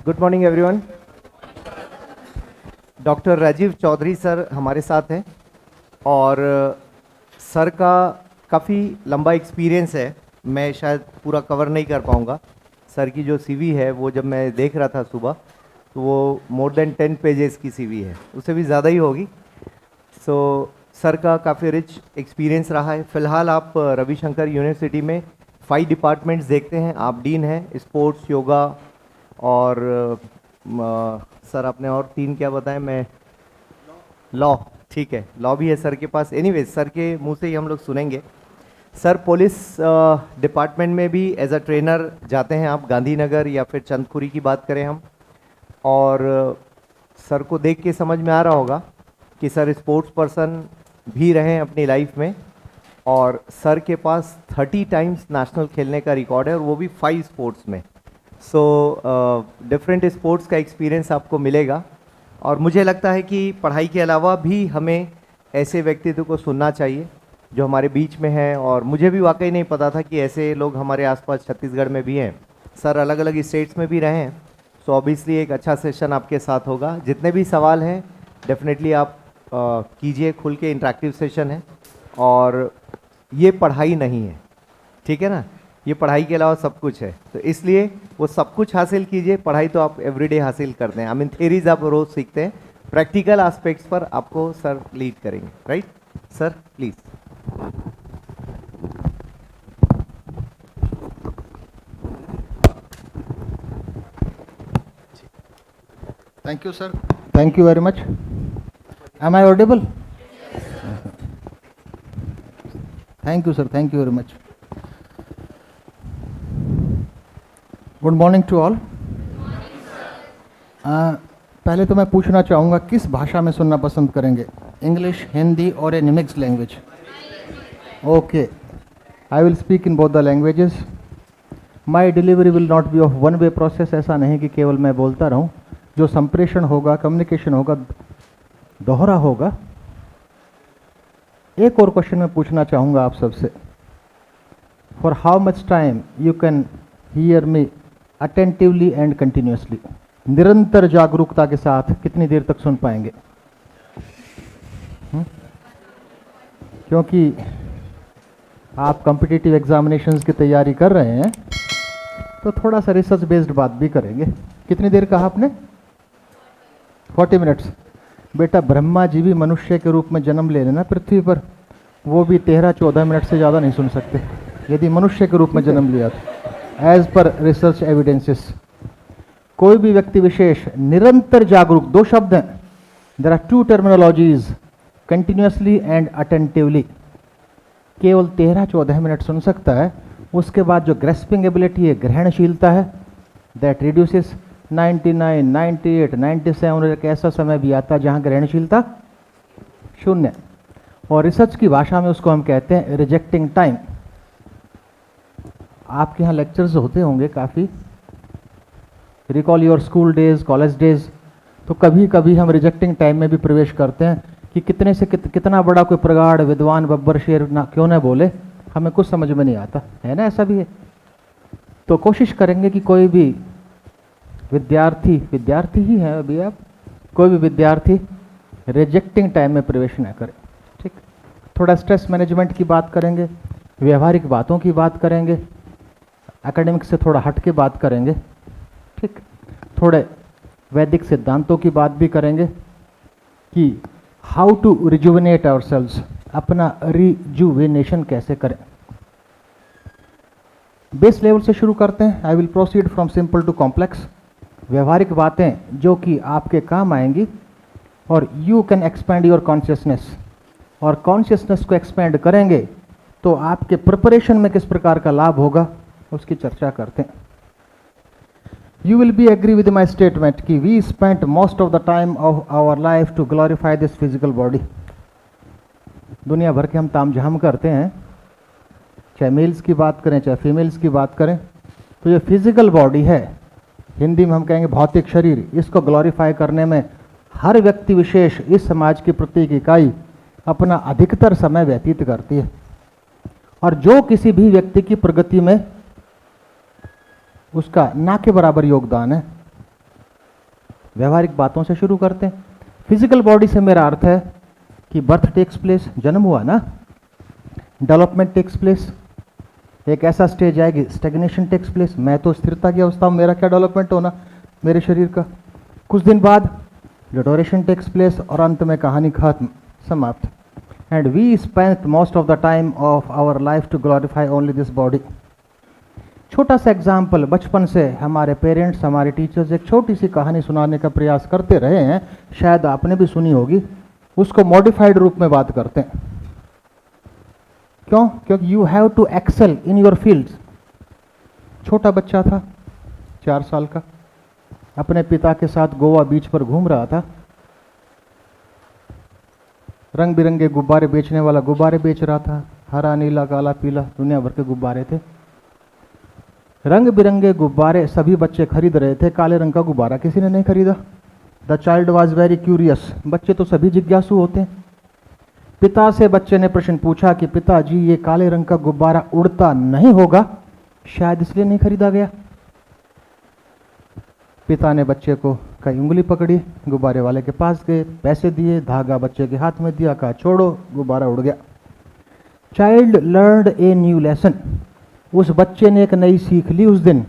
Good morning everyone. Doctor Rajiv Chaudhary sir हमारे साथ हैं और सर का काफ़ी लंबा एक्सपीरियंस है। मैं शायद पूरा कवर नहीं कर पाऊँगा। सर की जो सीवी है वो जब मैं देख रहा था सुबह तो वो मोर देन 10 पेजेस की सीवी है, उससे भी ज़्यादा ही होगी। सर का काफ़ी रिच एक्सपीरियंस रहा है। फ़िलहाल आप रविशंकर यूनिवर्सिटी में 5 डिपार्टमेंट्स देखते हैं। आप डीन हैं स्पोर्ट्स, योगा और सर आपने और 3 क्या बताएं? मैं लॉ, ठीक है, लॉ भी है सर के पास। एनीवेज सर के मुंह से ही हम लोग सुनेंगे। सर पुलिस डिपार्टमेंट में भी एज अ ट्रेनर जाते हैं आप, गांधीनगर या फिर चंदखुरी की बात करें हम। और सर को देख के समझ में आ रहा होगा कि सर स्पोर्ट्स पर्सन भी रहे हैं अपनी लाइफ में, और सर के पास 30 टाइम्स नेशनल खेलने का रिकॉर्ड है, और वो भी 5 स्पोर्ट्स में। डिफरेंट स्पोर्ट्स का एक्सपीरियंस आपको मिलेगा। और मुझे लगता है कि पढ़ाई के अलावा भी हमें ऐसे व्यक्तित्व को सुनना चाहिए जो हमारे बीच में हैं। और मुझे भी वाकई नहीं पता था कि ऐसे लोग हमारे आसपास छत्तीसगढ़ में भी हैं। सर अलग अलग स्टेट्स में भी रहे हैं, सो ऑब्वियसली एक अच्छा सेशन आपके साथ होगा। जितने भी सवाल हैं डेफिनेटली आप कीजिए, खुल के इंटरेक्टिव सेशन है। और ये पढ़ाई नहीं है, ठीक है ना, ये पढ़ाई के अलावा सब कुछ है। तो इसलिए वो सब कुछ हासिल कीजिए। पढ़ाई तो आप एवरीडे हासिल करते हैं, आई मीन थ्योरीज आप रोज सीखते हैं, प्रैक्टिकल एस्पेक्ट्स पर आपको सर लीड करेंगे। Right sir, please. Thank you, sir. Thank you very much. Am I audible? Thank you, sir. Thank you very much. Good morning to all. पहले तो मैं पूछना चाहूँगा किस भाषा में सुनना पसंद करेंगे, इंग्लिश, हिंदी और a mixed language? Okay, I will speak in both the languages. My delivery will not be of one way process. ऐसा नहीं कि केवल मैं बोलता रहूँ, जो संप्रेषण होगा, कम्युनिकेशन होगा, दोहरा होगा। एक और क्वेश्चन मैं पूछना चाहूँगा आप सबसे, for how much time you can hear me attentively and continuously? निरंतर जागरूकता के साथ कितनी देर तक सुन पाएंगे? क्योंकि आप कॉम्पिटिटिव एग्जामिनेशंस की तैयारी कर रहे हैं तो थोड़ा सा रिसर्च बेस्ड बात भी करेंगे। कितनी देर कहा आपने? 40 मिनट्स। बेटा ब्रह्मा जी भी मनुष्य के रूप में जन्म ले लेना पृथ्वी पर, वो भी 13-14 मिनट से ज़्यादा नहीं सुन सकते यदि मनुष्य के रूप में जन्म लिया तो, एज पर रिसर्च एविडेंसेस। कोई भी व्यक्ति विशेष निरंतर जागरूक, 2 शब्द हैं, there are 2 terminologies, continuously and attentively. केवल 13-14 मिनट सुन सकता है। उसके बाद जो ग्रेस्पिंग एबिलिटी है, ग्रहणशीलता है, दैट रिड्यूसेस 99, 98, 97। एक ऐसा समय भी आता है जहाँ ग्रहणशीलता 0। और रिसर्च की भाषा में उसको हम कहते हैं रिजेक्टिंग टाइम। आपके यहाँ लेक्चर्स होते होंगे काफ़ी, recall your school days, college days. तो कभी कभी हम रिजेक्टिंग टाइम में भी प्रवेश करते हैं कि कितने से कितना बड़ा कोई प्रगाढ़ विद्वान बब्बर शेर ना क्यों ना बोले, हमें कुछ समझ में नहीं आता है ना, ऐसा भी है। तो कोशिश करेंगे कि कोई भी विद्यार्थी ही है अभी आप, कोई भी विद्यार्थी रिजेक्टिंग टाइम में प्रवेश न करे। ठीक, थोड़ा स्ट्रेस मैनेजमेंट की बात करेंगे, व्यवहारिक बातों की बात करेंगे, एकेडमिक से थोड़ा हट के बात करेंगे। ठीक, थोड़े वैदिक सिद्धांतों की बात भी करेंगे कि हाउ टू रिजुविनेट आवरसेल्व्स, अपना रिजुविनेशन कैसे करें। बेस लेवल से शुरू करते हैं। I will proceed from simple to complex. व्यवहारिक बातें जो कि आपके काम आएंगी, और you can expand your consciousness. और कॉन्शियसनेस को एक्सपैंड करेंगे तो आपके प्रिपरेशन में किस प्रकार का लाभ होगा उसकी चर्चा करते हैं। You will be agree with my statement कि we spent most of the time of our life to glorify this physical body. दुनिया भर के हम तामझाम करते हैं, चाहे मेल्स की बात करें चाहे फीमेल्स की बात करें, तो ये फिजिकल बॉडी है, हिंदी में हम कहेंगे भौतिक शरीर, इसको ग्लोरीफाई करने में हर व्यक्ति विशेष, इस समाज की प्रत्येक इकाई अपना अधिकतर समय व्यतीत करती है। और जो किसी भी व्यक्ति की प्रगति में उसका ना के बराबर योगदान है, व्यवहारिक बातों से शुरू करते हैं। फिजिकल बॉडी से मेरा अर्थ है कि बर्थ टेक्स प्लेस, जन्म हुआ ना, डेवलपमेंट टेक्स प्लेस, एक ऐसा स्टेज आएगी स्टेग्नेशन टेक्स प्लेस, मैं तो स्थिरता की अवस्था हूँ, मेरा क्या डेवलपमेंट होना मेरे शरीर का, कुछ दिन बाद ड्यूरेशन टेक्स प्लेस और अंत में कहानी खत्म, समाप्त। And we spent most of the time of our life to glorify only this body. छोटा सा एग्जाम्पल, बचपन से हमारे पेरेंट्स, हमारे टीचर्स एक छोटी सी कहानी सुनाने का प्रयास करते रहे हैं, शायद आपने भी सुनी होगी, उसको मॉडिफाइड रूप में बात करते हैं। क्यों? क्योंकि you have to excel in your field. छोटा बच्चा था 4 साल का, अपने पिता के साथ गोवा बीच पर घूम रहा था, रंग बिरंगे गुब्बारे बेचने वाला गुब्बारे बेच रहा था, हरा नीला काला पीला दुनिया भर के गुब्बारे थे। रंग बिरंगे गुब्बारे सभी बच्चे खरीद रहे थे, काले रंग का गुब्बारा किसी ने नहीं खरीदा। The child was very curious, बच्चे तो सभी जिज्ञासु होते हैं। पिता से बच्चे ने प्रश्न पूछा कि पिताजी ये काले रंग का गुब्बारा उड़ता नहीं होगा, शायद इसलिए नहीं खरीदा गया। पिता ने बच्चे को कई उंगली पकड़ी, गुब्बारे वाले के पास गए, पैसे दिए, धागा बच्चे के हाथ में दिया, कहा छोड़ो, गुब्बारा उड़ गया। Child learned a new lesson, उस बच्चे ने एक नई सीख ली उस दिन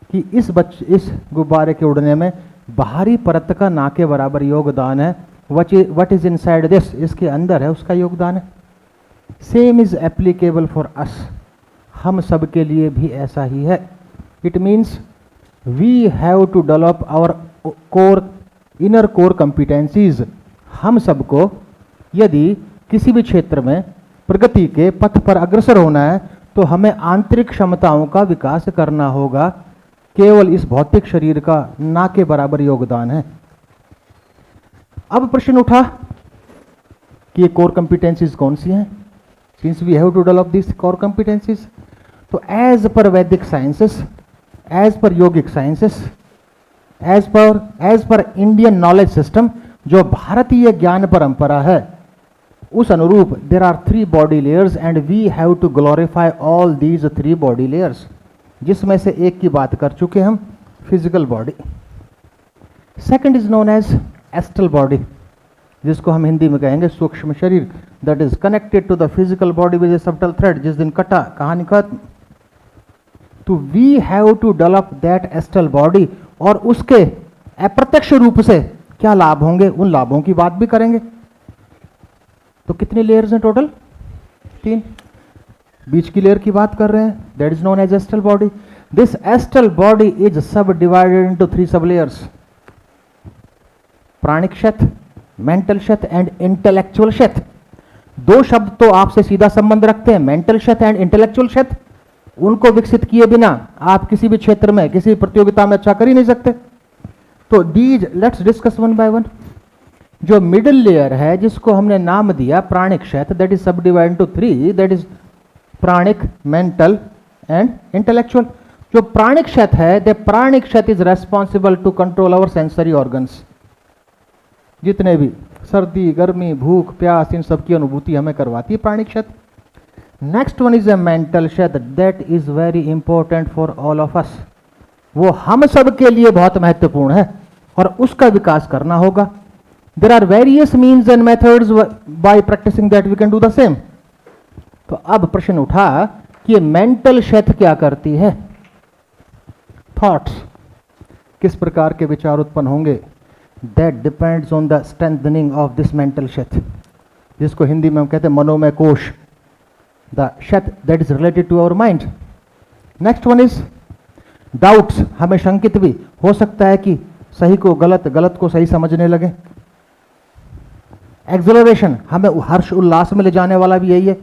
कि इस गुब्बारे के उड़ने में बाहरी परत का ना के बराबर योगदान है। वट इज इनसाइड दिस, इसके अंदर है उसका योगदान है। Same is applicable for us, हम सब के लिए भी ऐसा ही है। It means we have to develop our core, inner core competencies. हम सबको यदि किसी भी क्षेत्र में प्रगति के पथ पर अग्रसर होना है तो हमें आंतरिक क्षमताओं का विकास करना होगा। केवल इस भौतिक शरीर का ना के बराबर योगदान है। अब प्रश्न उठा कि ये कोर कॉम्पिटेंसीज कौन सी हैं, since we have to develop this core competencies. तो as per Vedic sciences, as per yogic sciences, as per Indian knowledge system, जो भारतीय ज्ञान परंपरा है, उस अनुरूप there are 3 body layers and we have to glorify all these 3 body layers, जिसमें से एक की बात कर चुके हम, physical body. Second is known as astral body, जिसको हम हिंदी में कहेंगे सूक्ष्म शरीर, that is connected to the physical body with a subtle thread. जिस दिन कटा कहानी खत्म। तो we have to develop that astral body, और उसके अप्रत्यक्ष रूप से क्या लाभ होंगे, उन लाभों की बात भी करेंगे। तो कितनी लेयर्स हैं टोटल? 3। बीच की लेयर की बात कर रहे हैं, that is known as astral body. This astral body is subdivided into 3 sub layers, प्राणिक क्षेत्र, मेंटल क्षेत्र एंड इंटेलेक्चुअल क्षेत्र। 2 शब्द तो आपसे सीधा संबंध रखते हैं, मेंटल क्षेत्र एंड इंटेलेक्चुअल क्षेत्र। उनको विकसित किए बिना आप किसी भी क्षेत्र में, किसी प्रतियोगिता में अच्छा कर ही नहीं सकते। तो these let's discuss one by one. जो मिडिल लेयर है, जिसको हमने नाम दिया प्राणिक क्षेत्र, that is subdivide into 3, that is pranic, mental and intellectual. जो प्राणिक क्षेत्र है, the pranic kshetra is responsible to control our sensory organs. जितने भी सर्दी, गर्मी, भूख, प्यास, इन सब की अनुभूति हमें करवाती है प्राणिक क्षेत्र। Next one is a mental kshetra, that is very important for all of us. वो हम सब के लिए बहुत महत्वपूर्ण है और उसका विकास करना होगा। There are various means and methods by practicing that we can do the same. तो अब प्रश्न उठा कि मेंटल क्षेत्र क्या करती है? थॉट्स, किस प्रकार के विचार उत्पन्न होंगे, that depends on the strengthening of this mental क्षेत्र, जिसको हिंदी में हम कहते हैं मनोमय कोश, द क्षेत्र that is related to our mind. Next one is doubts, हमें शंकित भी हो सकता है कि सही को गलत, गलत को सही समझने लगे। एक्सलरेशन, हमें हर्ष उल्लास में ले जाने वाला भी यही है।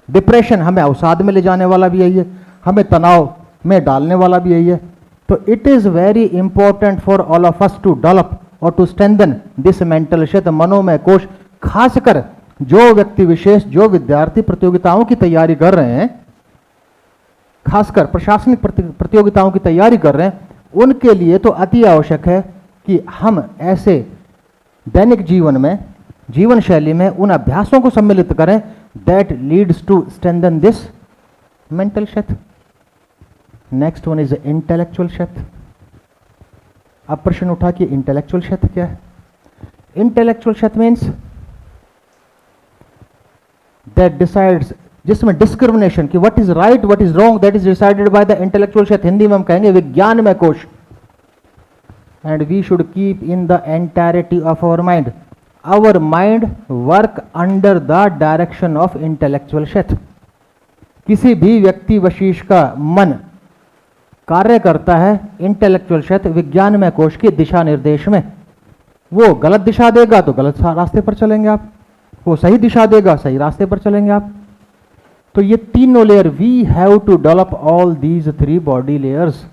डिप्रेशन, हमें अवसाद में ले जाने वाला भी यही है। हमें तनाव में डालने वाला भी यही है। तो it is very important for all of us to develop और टू स्ट्रेंथन दिस मेंटल क्षेत्र, मनोमय कोश। खासकर जो व्यक्ति विशेष, जो विद्यार्थी प्रतियोगिताओं की तैयारी कर रहे हैं, खासकर प्रशासनिक प्रतियोगिताओं की तैयारी कर रहे हैं, उनके लिए तो अति आवश्यक है कि हम ऐसे दैनिक जीवन में, जीवन शैली में उन अभ्यासों को सम्मिलित करें that leads to strengthen this mental क्षेत्र। नेक्स्ट वन इज इंटेलेक्चुअल क्षेत्र। अब प्रश्न उठा कि इंटेलेक्चुअल क्षेत्र क्या है। इंटेलेक्चुअल क्षेत्र मीन्स दैट डिसाइड्स, जिसमें डिस्क्रिमिनेशन कि what is right what is wrong that is decided by the intellectual क्षेत्र, हिंदी में हम कहेंगे विज्ञानमय कोश। And we should keep in the entirety of our mind, our mind work under the direction of intellectual क्षेत्र। किसी भी व्यक्ति विशेष का मन कार्य करता है इंटेलेक्चुअल क्षेत्र विज्ञानमय कोश के दिशा निर्देश में। वो गलत दिशा देगा तो गलत रास्ते पर चलेंगे आप, वो सही दिशा देगा सही रास्ते पर चलेंगे आप। तो ये तीनों layer, we have to develop all these 3 body layers.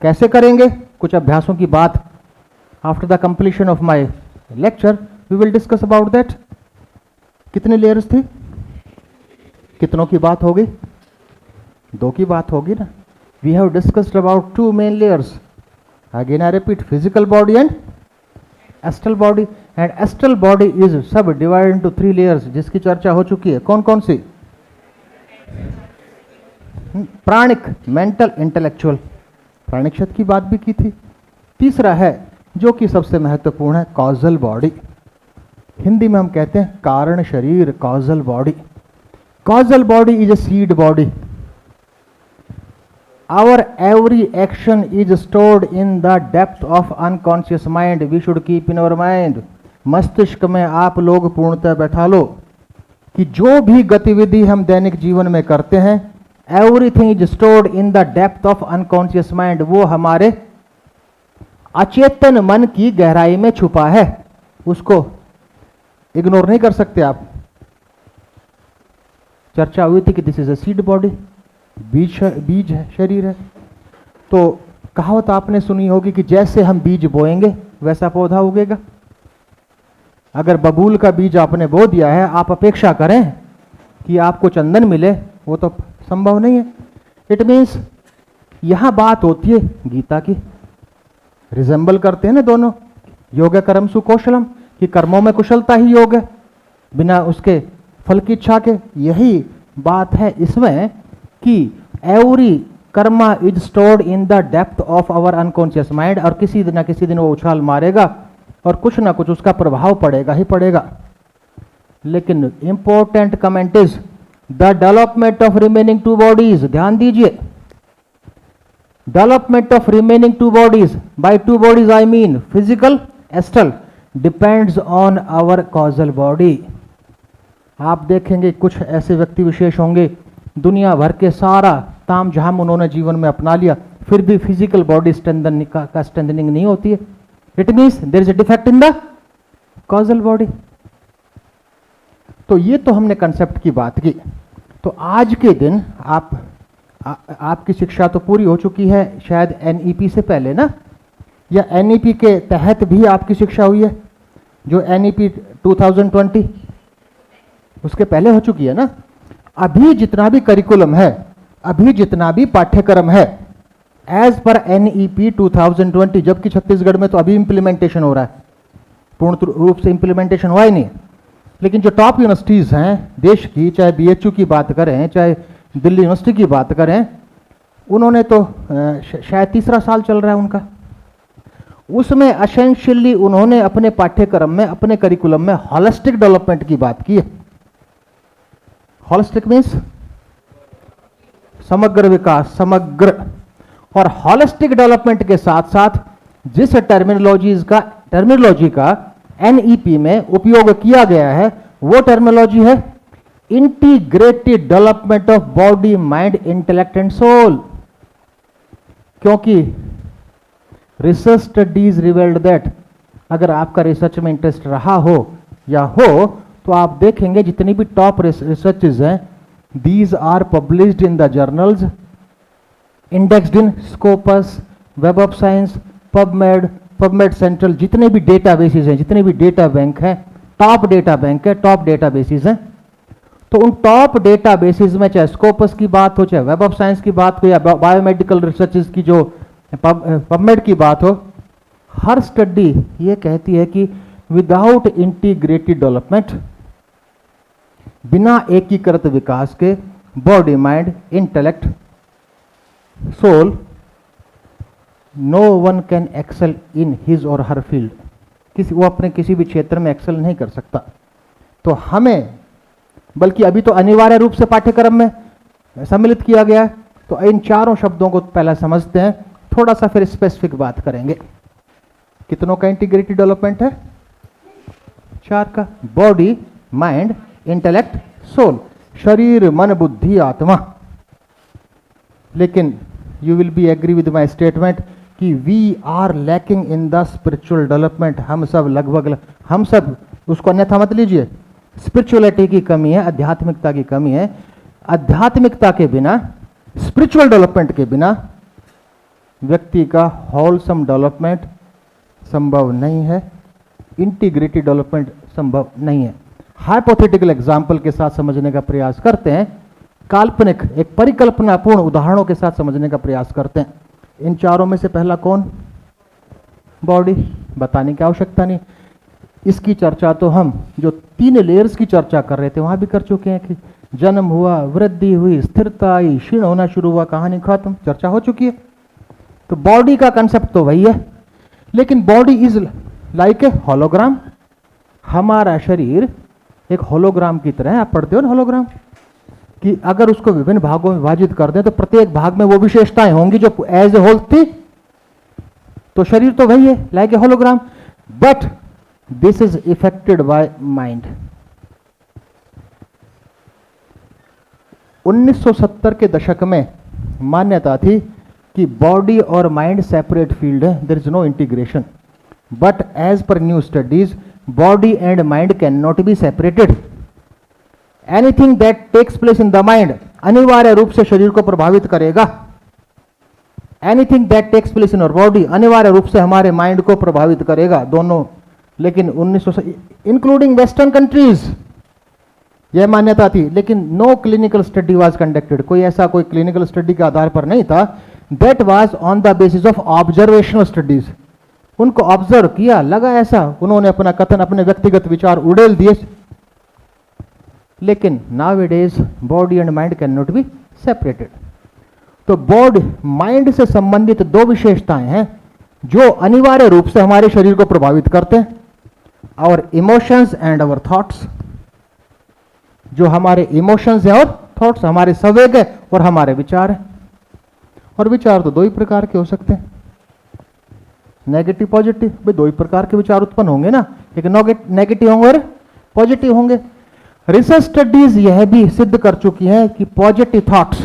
कैसे करेंगे? कुछ अभ्यासों की बात after the completion of my lecture we will discuss about that. कितने लेयर्स थी? कितनों की बात होगी? 2 की बात होगी ना। We have discussed about 2 main layers. Again I repeat, physical body and astral body. And astral body is subdivided into 3 layers, जिसकी चर्चा हो चुकी है। कौन कौन सी? प्राणिक, मेंटल, इंटेलेक्चुअल। प्राणिक क्षेत्र की बात भी की थी। तीसरा है जो कि सबसे महत्वपूर्ण है, कॉजल बॉडी। हिंदी में हम कहते हैं कारण शरीर, causal body. Causal body is a seed body. Our every action is stored in the depth of unconscious mind, we should keep in our mind. मस्तिष्क में आप लोग पूर्णतः बैठा लो कि जो भी गतिविधि हम दैनिक जीवन में करते हैं, everything is stored in the depth of unconscious mind, वो हमारे अचेतन मन की गहराई में छुपा है, उसको इग्नोर नहीं कर सकते आप। चर्चा हुई थी कि this is a seed body, बीज है, शरीर है। तो कहावत आपने सुनी होगी कि जैसे हम बीज बोएंगे वैसा पौधा उगेगा। अगर बबूल का बीज आपने बो दिया है, आप अपेक्षा करें कि आपको चंदन मिले, वो तो संभव नहीं है। इट मीन्स यहां बात होती है गीता की, रिजेंबल करते हैं ना दोनों, योग कर्म सुकौशलम, कि कर्मों में कुशलता ही योग है, बिना उसके फल की इच्छा के। यही बात है इसमें कि every karma is stored in the depth of our unconscious mind, और किसी दिन ना किसी दिन वो उछाल मारेगा और कुछ ना कुछ उसका प्रभाव पड़ेगा ही पड़ेगा। लेकिन important comment is the development of remaining 2 bodies. ध्यान दीजिए, development of remaining 2 bodies, by 2 bodies I mean physical, astral, depends on our causal body. आप देखेंगे कुछ ऐसे व्यक्ति विशेष होंगे, दुनिया भर के सारा ताम झाम उन्होंने जीवन में अपना लिया, फिर भी फिजिकल बॉडी स्ट्रेंथनिंग नहीं होती है। It means there is a defect in the causal body. तो ये तो हमने कंसेप्ट की बात की। तो आज के दिन आपकी शिक्षा तो पूरी हो चुकी है, शायद एनईपी से पहले ना, या एनईपी के तहत भी आपकी शिक्षा हुई है, जो एनईपी 2020 उसके पहले हो चुकी है ना। अभी जितना भी करिकुलम है, अभी जितना भी पाठ्यक्रम है, एज पर एनईपी 2020, जबकि छत्तीसगढ़ में तो अभी इंप्लीमेंटेशन हो रहा है, पूर्ण रूप से इंप्लीमेंटेशन हुआ ही नहीं। लेकिन जो टॉप यूनिवर्सिटीज़ हैं देश की, चाहे बीएचयू की बात करें, चाहे दिल्ली यूनिवर्सिटी की बात करें, उन्होंने तो शायद 3रा साल चल रहा है उनका, उसमें एसेंशियली उन्होंने अपने पाठ्यक्रम में, अपने करिकुलम में होलिस्टिक डेवलपमेंट की बात की है। होलिस्टिक मीन्स समग्र विकास, समग्र। और होलिस्टिक डेवलपमेंट के साथ साथ जिस टर्मिनोलॉजी का एनईपी में उपयोग किया गया है, वो टर्मिनोलॉजी है integrated development of body, mind, intellect and soul. क्योंकि रिसर्च स्टडीज रिवेल्ड दैट, अगर आपका रिसर्च में इंटरेस्ट रहा हो या हो, तो आप देखेंगे जितनी भी टॉप रिसर्चेज हैं, these are published in the journals, indexed in Scopus, Web of Science, PubMed Central, जितने भी डेटा बेसिस हैं, जितने भी डेटा बैंक हैं, टॉप डेटा बैंक है, टॉप डेटा बेसिस हैं। तो उन टॉप डेटा बेसिस में चाहे स्कोपस की बात हो, चाहे वेब ऑफ साइंस की बात हो, या बायोमेडिकल रिसर्चेज की जो पबमेड की बात हो, हर स्टडी ये कहती है कि विदाउट इंटीग्रेटेड डेवलपमेंट, बिना एकीकृत विकास के, body, mind, intellect, soul no one can excel in his or her field, वो अपने किसी भी क्षेत्र में एक्सेल नहीं कर सकता। तो हमें, बल्कि अभी तो अनिवार्य रूप से पाठ्यक्रम में सम्मिलित किया गया है, तो इन चारों शब्दों को पहले समझते हैं, थोड़ा सा फिर स्पेसिफिक बात करेंगे। कितनों का इंटीग्रेटेड डेवलपमेंट है? 4 का। बॉडी, माइंड, इंटेलेक्ट, सोल, शरीर, मन, बुद्धि, आत्मा। लेकिन you will be agree with my statement कि we are lacking in the spiritual development. हम सब उसको अन्यथा मत लीजिए, स्पिरिचुअलिटी की कमी है, आध्यात्मिकता की कमी है। आध्यात्मिकता के बिना, स्पिरिचुअल डेवलपमेंट के बिना व्यक्ति का होलसम डेवलपमेंट संभव नहीं है, इंटीग्रेटेड डेवलपमेंट संभव नहीं है। हाइपोथेटिकल एग्जाम्पल के साथ समझने का प्रयास करते हैं, काल्पनिक एक परिकल्पनापूर्ण उदाहरणों के साथ समझने का प्रयास करते हैं। इन चारों में से पहला कौन? बॉडी। बताने की आवश्यकता नहीं, इसकी चर्चा तो हम जो 3 लेयर्स की चर्चा कर रहे थे वहां भी कर चुके हैं कि जन्म हुआ, वृद्धि हुई, स्थिरता आई, क्षीण होना शुरू हुआ, कहानी खत्म, चर्चा हो चुकी है। तो बॉडी का कंसेप्ट तो वही है, लेकिन body is like a hologram. हमारा शरीर एक होलोग्राम की तरह है। आप पढ़ते हो ना होलोग्राम, कि अगर उसको विभिन्न भागों में विभाजित कर दें तो प्रत्येक भाग में वो विशेषताएं होंगी जो एज ए होल थी। तो शरीर तो वही है, like a hologram, but this is effected by mind. 1970 के दशक में मान्यता थी कि बॉडी और माइंड सेपरेट फील्ड है, there is no integration. But as per new studies, body and mind can not be separated. Anything that takes place in the mind अनिवार्य रूप से शरीर को प्रभावित करेगा। Anything that takes place in our body अनिवार्य रूप से हमारे माइंड को प्रभावित करेगा, दोनों। लेकिन 1900 इंक्लूडिंग वेस्टर्न कंट्रीज यह मान्यता थी, लेकिन no clinical study was conducted. कोई ऐसा कोई क्लिनिकल स्टडी के आधार पर नहीं था। That was on the basis of observational studies. उनको ऑब्जर्व किया, लगा ऐसा, उन्होंने अपना कथन, अपने व्यक्तिगत विचार उड़ेल दिए। लेकिन nowadays body and mind can not be separated. तो बॉडी, माइंड से संबंधित 2 विशेषताएं हैं जो अनिवार्य रूप से हमारे शरीर को प्रभावित करते हैं, और इमोशंस एंड अवर थॉट्स। जो हमारे इमोशंस है और थॉट्स, हमारे संवेग है और हमारे विचार है। और विचार तो 2 ही प्रकार के हो सकते हैं, नेगेटिव पॉजिटिव। भाई 2 ही प्रकार के विचार उत्पन्न होंगे ना, एक नेगेटिव होंगे और पॉजिटिव होंगे। रिसर्च स्टडीज यह भी सिद्ध कर चुकी हैं कि पॉजिटिव थॉट्स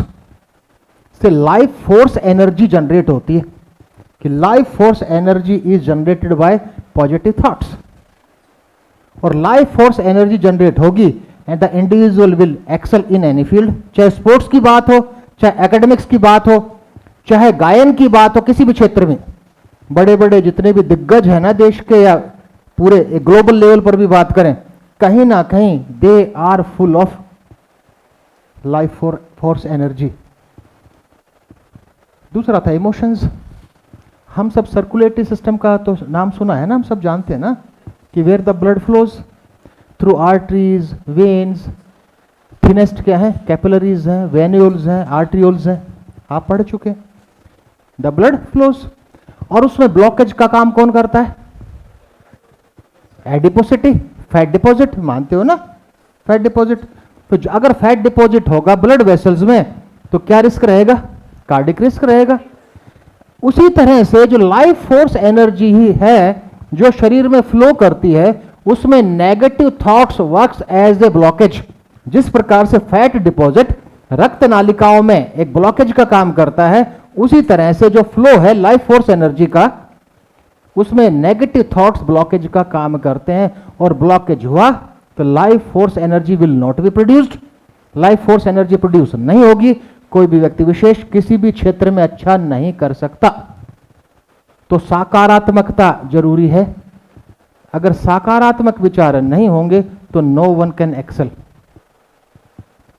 से लाइफ फोर्स एनर्जी जनरेट होती है, कि life force energy is generated by positive thoughts. और लाइफ फोर्स एनर्जी जनरेट होगी and the individual will excel in any field. चाहे स्पोर्ट्स की बात हो, चाहे एकेडमिक्स की बात हो, चाहे गायन की बात हो, किसी भी क्षेत्र में बड़े बड़े जितने भी दिग्गज हैं ना देश के, या पूरे ग्लोबल लेवल पर भी बात करें, कहीं ना कहीं they are full of life force energy. दूसरा था इमोशंस। हम सब सर्कुलेटरी सिस्टम का तो नाम सुना है ना, हम सब जानते हैं ना कि where the blood flows through arteries, veins, thinnest क्या है, कैपिलरीज हैं, वेन्यूल्स हैं, आर्ट्रियोल्स हैं, आप पढ़ चुके हैं। द ब्लड फ्लोज, और उसमें ब्लॉकेज का काम कौन करता है? एडिपोसिटी, फैट डिपॉजिट, मानते हो ना, फैट डिपॉजिट। तो अगर फैट डिपॉजिट होगा ब्लड वेसल्स में तो क्या रिस्क रहेगा? कार्डिक रिस्क रहेगा। उसी तरह से जो लाइफ फोर्स एनर्जी ही है जो शरीर में फ्लो करती है, उसमें negative thoughts works as a blockage. जिस प्रकार से फैट डिपॉजिट रक्त नालिकाओं में एक ब्लॉकेज का काम करता है, उसी तरह से जो फ्लो है लाइफ फोर्स एनर्जी का, उसमें नेगेटिव थॉट्स ब्लॉकेज का काम करते हैं। और ब्लॉकेज हुआ तो life force energy will not be produced. Life force energy produce नहीं होगी, कोई भी व्यक्ति विशेष किसी भी क्षेत्र में अच्छा नहीं कर सकता। तो सकारात्मकता जरूरी है। अगर सकारात्मक विचार नहीं होंगे तो नो वन कैन एक्सेल।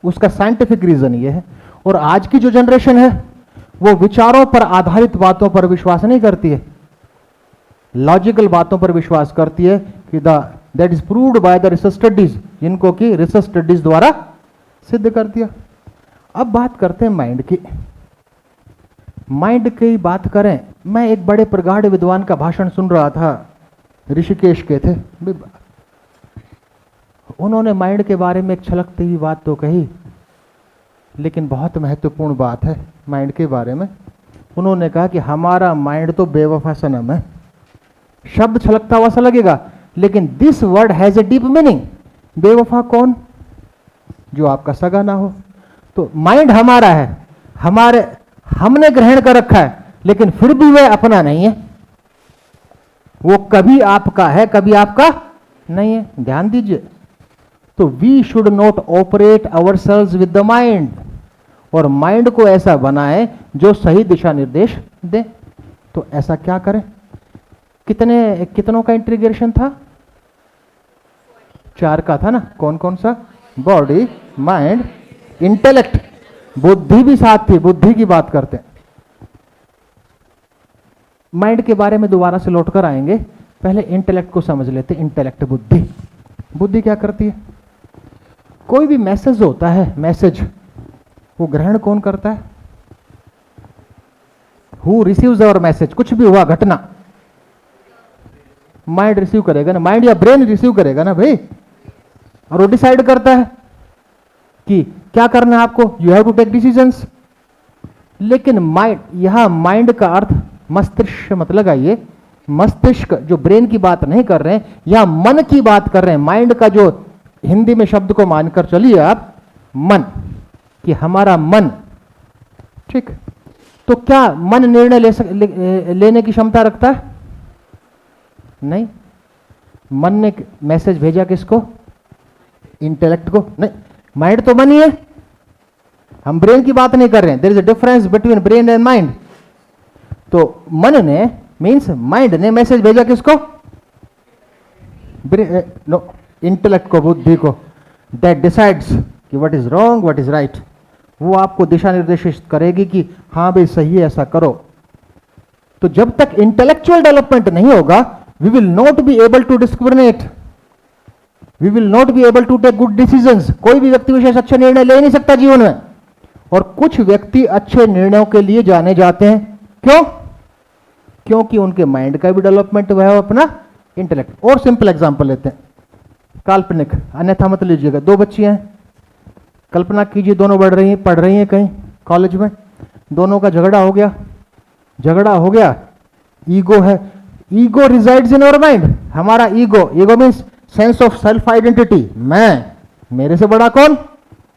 उसका साइंटिफिक रीजन ये है। और आज की जो जनरेशन है वो विचारों पर आधारित बातों पर विश्वास नहीं करती है, लॉजिकल बातों पर विश्वास करती है कि that is proved by the research studies, जिनको कि रिसर्च स्टडीज द्वारा सिद्ध कर दिया। अब बात करते हैं माइंड की। माइंड की बात करें, मैं एक बड़े प्रगाढ़ विद्वान का भाषण सुन रहा था, ऋषिकेश के थे। उन्होंने माइंड के बारे में एक छलकती हुई बात तो कही, लेकिन बहुत महत्वपूर्ण बात है माइंड के बारे में। उन्होंने कहा कि हमारा माइंड तो बेवफा सनम है। शब्द छलकता हुआ सा लगेगा, लेकिन this word has a deep meaning. बेवफा कौन? जो आपका सगा ना हो। तो माइंड हमारा है, हमने ग्रहण कर रखा है, लेकिन फिर भी वह अपना नहीं है। वो कभी आपका है, कभी आपका नहीं है। ध्यान दीजिए। तो we should not operate ourselves with the mind, और माइंड को ऐसा बनाए जो सही दिशा निर्देश दे। तो ऐसा क्या करें? कितनों का इंटीग्रेशन था? 4 का था ना। कौन कौन सा? Body, mind, intellect. बुद्धि भी साथ थी, बुद्धि की बात करते हैं। माइंड के बारे में दोबारा से लौटकर आएंगे, पहले इंटेलेक्ट को समझ लेते। इंटेलेक्ट, बुद्धि। बुद्धि क्या करती है? कोई भी मैसेज होता है, मैसेज, वो ग्रहण कौन करता है? Who receives our message? कुछ भी हुआ, घटना, माइंड रिसीव करेगा ना, माइंड या ब्रेन रिसीव करेगा ना भाई, और वो डिसाइड करता है कि क्या करना है आपको। You have to take decisions. लेकिन माइंड, यहां माइंड का अर्थ मस्तिष्क मत लगाइए। मस्तिष्क, जो ब्रेन की बात नहीं कर रहे हैं, या मन की बात कर रहे हैं। माइंड का जो हिंदी में शब्द को मानकर चलिए आप, मन, कि हमारा मन, ठीक। तो क्या मन निर्णय लेने की क्षमता रखता है? नहीं। मन ने मैसेज भेजा किसको? इंटेलेक्ट को। नहीं, माइंड तो मन ही है, हम ब्रेन की बात नहीं कर रहे हैं। There is a difference between brain and mind. तो मन ने, मीन्स माइंड ने मैसेज भेजा किसको? नो, इंटेलेक्ट को, बुद्धि को। दैट डिसाइड्स कि what is wrong, what is right. वो आपको दिशा निर्देशित करेगी कि हाँ भाई सही है, ऐसा करो। तो जब तक इंटेलेक्चुअल डेवलपमेंट नहीं होगा, we will not be able to discriminate, we will not be able to take good decisions. कोई भी व्यक्ति विशेष अच्छे निर्णय ले नहीं सकता जीवन में। और कुछ व्यक्ति अच्छे निर्णयों के लिए जाने जाते हैं। क्यों? क्योंकि उनके माइंड का भी डेवलपमेंट हुआ है, अपना इंटेलेक्ट। और सिंपल एग्जांपल लेते हैं, काल्पनिक, अन्यथा मत लीजिएगा। 2 बच्चियां हैं, कल्पना कीजिए, दोनों पढ़ रही हैं कहीं कॉलेज में। दोनों का झगड़ा हो गया। ईगो है, ego resides in our mind. हमारा ego means sense of self identity. मैं, मेरे से बड़ा कौन?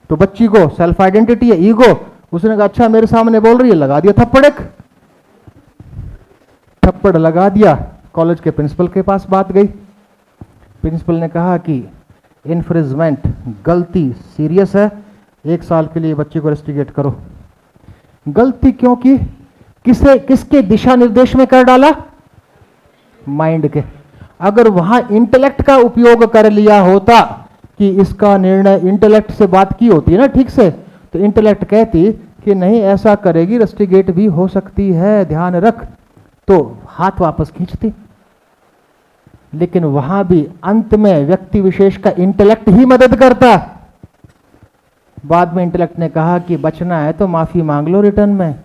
तो बच्ची को सेल्फ आइडेंटिटी है, ईगो। उसने कहा अच्छा मेरे सामने बोल रही है, लगा दिया थप्पड़ लगा दिया। कॉलेज के प्रिंसिपल के पास बात गई। प्रिंसिपल ने कहा कि इन्फ्रिंजमेंट, गलती सीरियस है, 1 साल के लिए बच्चे को रेस्टिकेट करो। गलती क्यों की? किसके दिशा निर्देश में कर डाला? माइंड के। अगर वहां इंटेलेक्ट का उपयोग कर लिया होता कि इसका निर्णय, इंटेलेक्ट से बात की होती है ना ठीक से, तो इंटेलेक्ट कहती कि नहीं ऐसा करेगी, रेस्टिकेट भी हो सकती है, ध्यान रख, तो हाथ वापस खींचती। लेकिन वहां भी अंत में व्यक्ति विशेष का इंटेलेक्ट ही मदद करता। बाद में इंटेलेक्ट ने कहा कि बचना है तो माफी मांग लो रिटर्न में,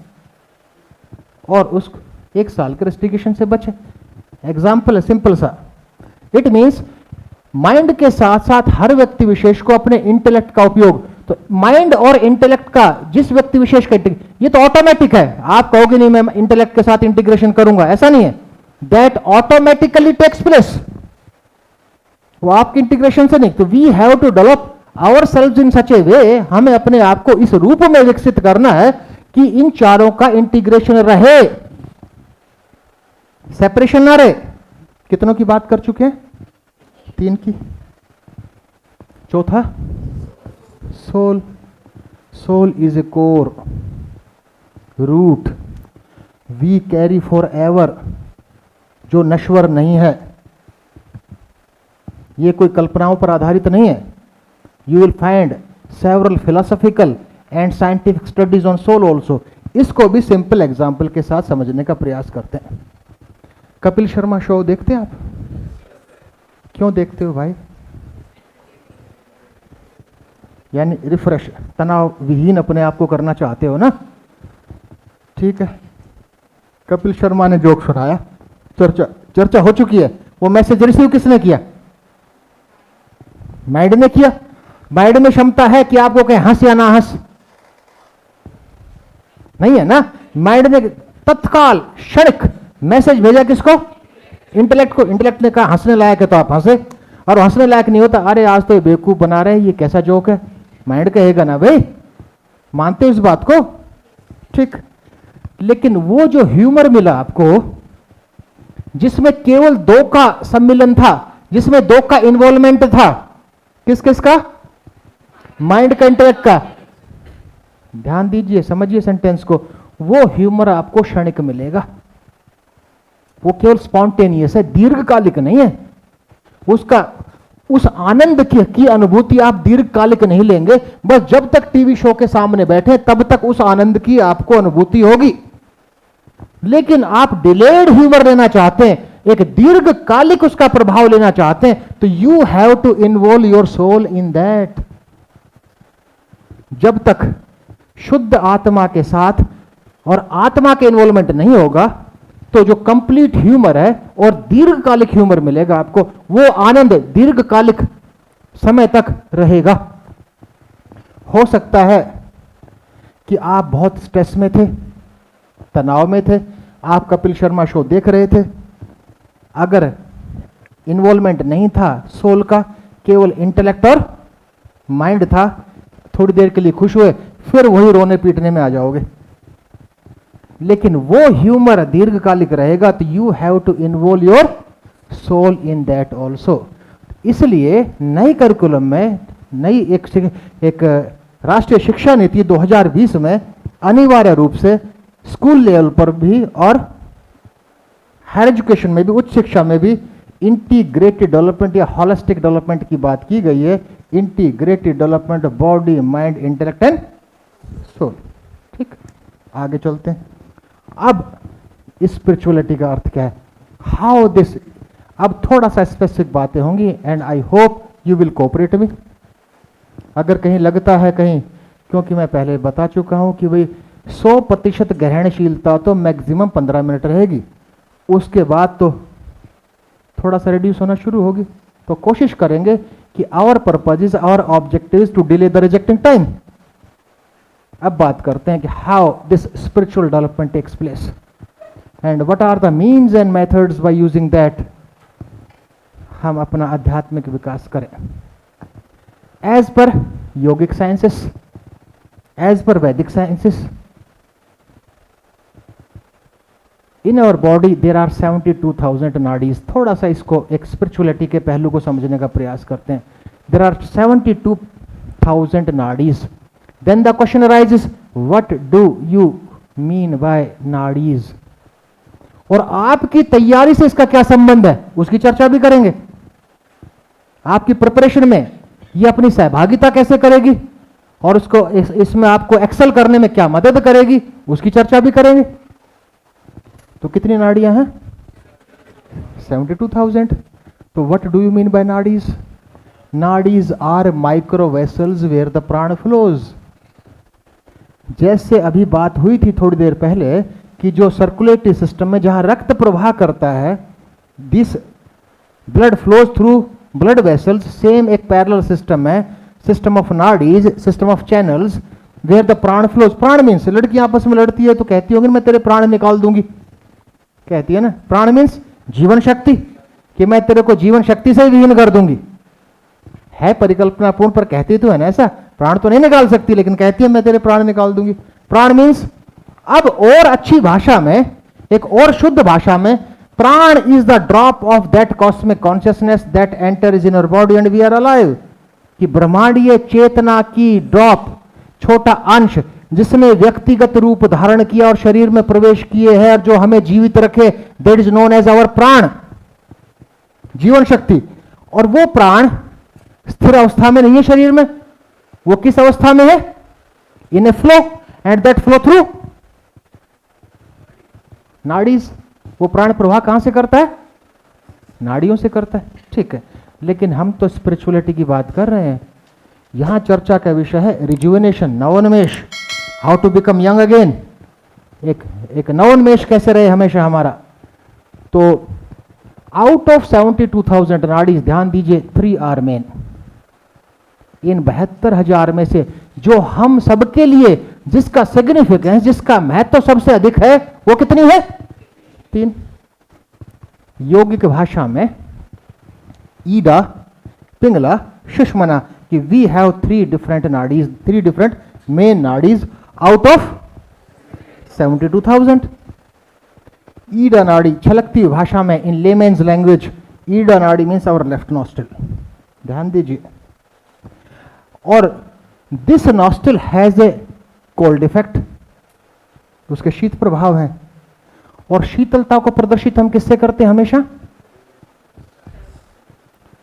और उस 1 साल के रेस्टिकेशन से बचे। एग्जाम्पल है सिंपल सा। इट मीन्स माइंड के साथ साथ हर व्यक्ति विशेष को अपने इंटेलेक्ट का उपयोग, तो माइंड और इंटेलेक्ट का जिस व्यक्ति विशेष का, ये तो ऑटोमेटिक है। आप कहोगे नहीं मैं इंटेलेक्ट के साथ इंटीग्रेशन करूंगा, ऐसा नहीं है। दैट ऑटोमेटिकली टेक्स प्लेस, वो आपके इंटीग्रेशन से नहीं। तो we have to develop ourselves in such a way, हमें अपने आप को इस रूप में विकसित करना है कि इन चारों का इंटीग्रेशन रहे, सेपरेशन ना रहे। कितनों की बात कर चुके हैं? 3 की। चौथा, soul. Soul is a core, root we carry forever, जो नश्वर नहीं है। ये कोई कल्पनाओं पर आधारित नहीं है। You will find several philosophical and scientific studies on soul also. इसको भी सिंपल एग्जाम्पल के साथ समझने का प्रयास करते हैं। कपिल शर्मा शो देखते हैं आप? क्यों देखते हो भाई? यानी रिफ्रेश, तनाव विहीन अपने आप को करना चाहते हो ना? ठीक है। कपिल शर्मा ने जोक सुनाया, चर्चा चर्चा हो चुकी है। वो मैसेज रिसीव किसने किया? माइंड ने किया। माइंड में क्षमता है कि आपको कहे हंस या ना हंस? नहीं है ना। माइंड ने तत्काल क्षणिक मैसेज भेजा किसको? इंटेलेक्ट को। इंटेलेक्ट ने कहा हंसने लायक है तो आप हंसे, और हंसने लायक नहीं होता, अरे आज तो ये बेवकूफ बना रहे हैं, ये कैसा जोक है। माइंड कहेगा ना भाई, मानते हो इस बात को? ठीक। लेकिन वो जो ह्यूमर मिला आपको, जिसमें केवल दो का सम्मिलन था, जिसमें दो का इन्वॉल्वमेंट था, किस किस का? माइंड का, इंटेलेक्ट का। ध्यान दीजिए, समझिए सेंटेंस को। वो ह्यूमर आपको क्षणिक मिलेगा, वो केवल स्पॉन्टेनियस है, दीर्घकालिक नहीं है। उसका उस आनंद की अनुभूति आप दीर्घकालिक नहीं लेंगे। बस जब तक टीवी शो के सामने बैठे तब तक उस आनंद की आपको अनुभूति होगी। लेकिन आप डिलेड ह्यूमर लेना चाहते हैं, एक दीर्घकालिक उसका प्रभाव लेना चाहते हैं, तो you have to involve your soul in that. जब तक शुद्ध आत्मा के साथ और आत्मा के इन्वॉल्वमेंट नहीं होगा, तो जो कंप्लीट ह्यूमर है और दीर्घकालिक ह्यूमर मिलेगा आपको, वो आनंद दीर्घकालिक समय तक रहेगा। हो सकता है कि आप बहुत स्ट्रेस में थे, तनाव में थे, आप कपिल शर्मा शो देख रहे थे, अगर इन्वॉल्वमेंट नहीं था सोल का, केवल इंटेलेक्ट और माइंड था, थोड़ी देर के लिए खुश हुए, फिर वही रोने पीटने में आ जाओगे। लेकिन वो ह्यूमर दीर्घकालिक रहेगा, तो you have to involve your soul in that also. इसलिए नई करिकुलम में, नई एक राष्ट्रीय शिक्षा नीति 2020 में अनिवार्य रूप से स्कूल लेवल पर भी और हायर एजुकेशन में भी, उच्च शिक्षा में भी इंटीग्रेटेड डेवलपमेंट या होलिस्टिक डेवलपमेंट की बात की गई है। Integrated development body, mind, intellect and soul. ठीक, आगे चलते हैं। अब स्पिरिचुअलिटी का अर्थ क्या है, हाउ दिस, अब थोड़ा सा स्पेसिफिक बातें होंगी and I hope you will cooperate me. अगर कहीं लगता है कहीं, क्योंकि मैं पहले बता चुका हूं कि भाई 100% ग्रहणशीलता तो मैक्सिमम 15 मिनट रहेगी, उसके बाद तो थोड़ा सा रिड्यूस होना शुरू होगी। तो कोशिश करेंगे कि our purpose is, our objective is to delay the rejecting time. अब बात करते हैं कि how this spiritual development takes place and what are the means and methods by using that हम अपना आध्यात्मिक विकास करें। As per yogic sciences, as per Vedic sciences, in our body there are 72,000 nadis. थोड़ा सा इसको एक स्पिरिचुअलिटी के पहलू को समझने का प्रयास करते हैं। There are 72,000 nadis. Then the question arises, what do you mean by nadis? और आपकी तैयारी से इसका क्या संबंध है, उसकी चर्चा भी करेंगे। आपकी प्रिपरेशन में ये अपनी सहभागिता कैसे करेगी और उसको इसमें आपको एक्सेल करने में क्या मदद करेगी, उसकी चर्चा भी करेंगे। तो कितनी नाड़ियां हैं? 72,000। तो what do you mean by nadis? Nadis are micro vessels where the prana flows. जैसे अभी बात हुई थी थोड़ी देर पहले कि जो सर्कुलेटरी सिस्टम में जहां रक्त प्रवाह करता है, this blood flows through blood vessels, same एक पैरेलल सिस्टम है, system of nadis, system of channels where the prana flows. Prana means, लड़की आपस में लड़ती है तो कहती होगी मैं तेरे प्राण निकाल दूंगी, कहती है ना। प्राण मीन्स जीवन शक्ति, कि मैं तेरे को जीवन शक्ति से विहीन कर दूंगी। है परिकल्पनापूर्ण पर कहती तो है ना ऐसा, प्राण तो नहीं निकाल सकती लेकिन कहती है मैं तेरे प्राण निकाल दूंगी। प्राण मीन्स, अब और अच्छी भाषा में, एक और शुद्ध भाषा में, prana is the drop of that cosmic consciousness that enters in our body and we are alive. कि ब्रह्मांडीय चेतना की ड्रॉप, छोटा अंश जिसने व्यक्तिगत रूप धारण किया और शरीर में प्रवेश किए है और जो हमें जीवित रखे, that is known as our prana, जीवन शक्ति। और वो प्राण स्थिर अवस्था में नहीं है शरीर में, वो किस अवस्था में है? In a flow, and that flow through nadis. वो प्राण प्रवाह कहां से करता है? नाड़ियों से करता है। ठीक है, लेकिन हम तो स्पिरिचुअलिटी की बात कर रहे हैं। यहां चर्चा का विषय है रिजुवेनेशन, नवोन्मेष, how to become young again. एक नवोन्मेष कैसे रहे हमेशा हमारा। तो आउट ऑफ 72,000 नाड़ीज, ध्यान दीजिए 3 आर मेन। इन 72,000 में से जो हम सबके लिए जिसका सिग्निफिकेंस, जिसका महत्व सबसे अधिक है, वो कितनी है? 3। योगिक भाषा में ईडा, पिंगला, सुषुम्ना कि we have 3 different nadis, 3 different main nadis out of 72,000। Ida नाड़ी, छलकती हुई भाषा में, इन लेमेन्स लैंग्वेज, ईडा नाड़ी मीन्स आवर लेफ्ट नॉस्ट्रिल। ध्यान दीजिए। और this nostril has a cold effect, उसके शीत प्रभाव है। और शीतलता को प्रदर्शित हम किससे करते हैं? हमेशा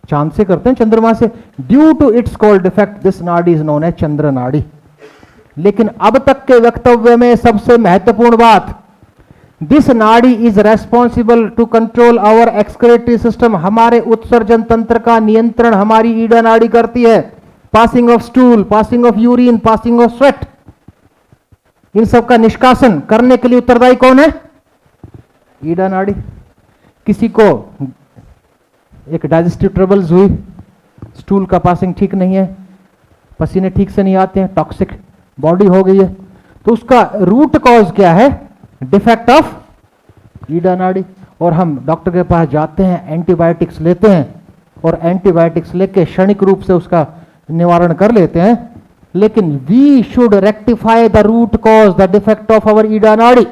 चांद से करते हैं, चंद्रमा से। Due to its cold effect this nadi is known as Chandra nadi. लेकिन अब तक के वक्तव्य में सबसे महत्वपूर्ण बात, this nadi is responsible to control our excretory system. हमारे उत्सर्जन तंत्र का नियंत्रण हमारी ईडा नाड़ी करती है। Passing of stool, passing of urine, passing of sweat, इन सब का निष्कासन करने के लिए उत्तरदायी कौन है? ईडा नाड़ी। किसी को एक डाइजेस्टिव ट्रबल्स हुई, स्टूल का पासिंग ठीक नहीं है, पसीने ठीक से नहीं आते हैं, टॉक्सिक बॉडी हो गई है, तो उसका रूट कॉज क्या है? डिफेक्ट ऑफ ईडा नाड़ी। और हम डॉक्टर के पास जाते हैं, एंटीबायोटिक्स लेते हैं, और एंटीबायोटिक्स लेके क्षणिक रूप से उसका निवारण कर लेते हैं। लेकिन we should rectify the root cause, the defect of our Ida nadi.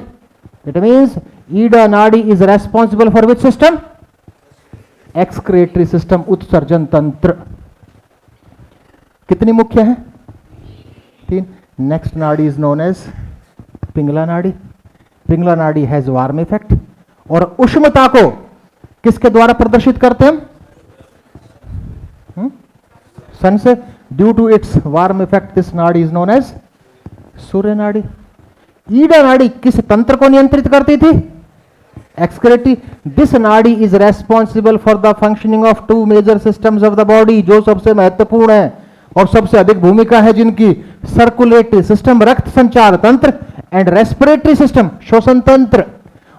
It means Ida nadi is responsible for which system? Excretory system, उत्सर्जन तंत्र। कितनी मुख्य है? 3। नेक्स्ट नाड़ी इज नोन एज पिंगला नाड़ी। पिंगला नाड़ी हैज वार्म इफेक्ट। और उष्णता को किसके द्वारा प्रदर्शित करते हैं हम? सन से। Due to its warm effect this nadi is known as Surya nadi. Ida नाड़ी किस तंत्र को नियंत्रित करती थी? Excretory. This nadi is responsible for the functioning of 2 major systems of the body, जो सबसे महत्वपूर्ण है और सबसे अधिक भूमिका है जिनकी, सर्कुलेटरी सिस्टम, रक्त संचार तंत्र, एंड रेस्पिरेटरी सिस्टम, श्वसन तंत्र।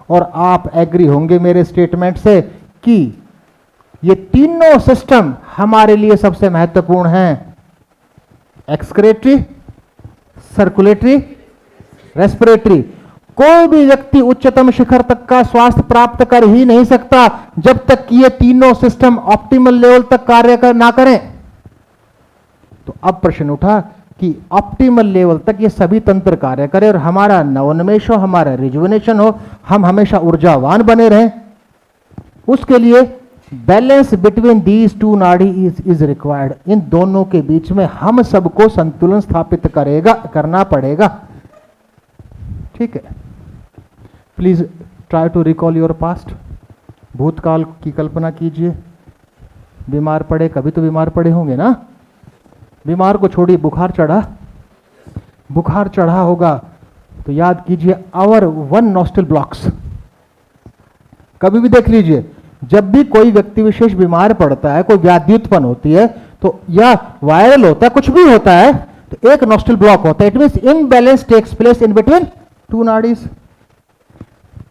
और आप एग्री होंगे मेरे स्टेटमेंट से कि ये तीनों सिस्टम हमारे लिए सबसे महत्वपूर्ण हैं। Excretory, circulatory, respiratory. कोई भी व्यक्ति उच्चतम शिखर तक का स्वास्थ्य प्राप्त कर ही नहीं सकता जब तक कि ये तीनों सिस्टम ऑप्टिमल लेवल तक कार्य ना करें। तो अब प्रश्न उठा कि ऑप्टिमल लेवल तक ये सभी तंत्र कार्य करें और हमारा नवोन्मेष हो, हमारा रिजुविनेशन हो, हम हमेशा ऊर्जावान बने रहें, उसके लिए बैलेंस बिटवीन दीज 2 नाड़ी इज रिक्वायर्ड। इन दोनों के बीच में हम सबको संतुलन स्थापित करना पड़ेगा। ठीक है। Please try to recall your past. भूतकाल की कल्पना कीजिए। बीमार पड़े, कभी तो बीमार पड़े होंगे ना। बीमार को छोड़िए, बुखार चढ़ा होगा तो याद कीजिए आवर 1 नॉस्ट्रिल ब्लॉक्स। कभी भी देख लीजिए, जब भी कोई व्यक्ति विशेष बीमार पड़ता है, कोई व्याधि उत्पन्न होती है, तो या वायरल होता है, कुछ भी होता है, तो एक नॉस्ट्रिल ब्लॉक होता है। It means imbalance takes place in between 2 nadis.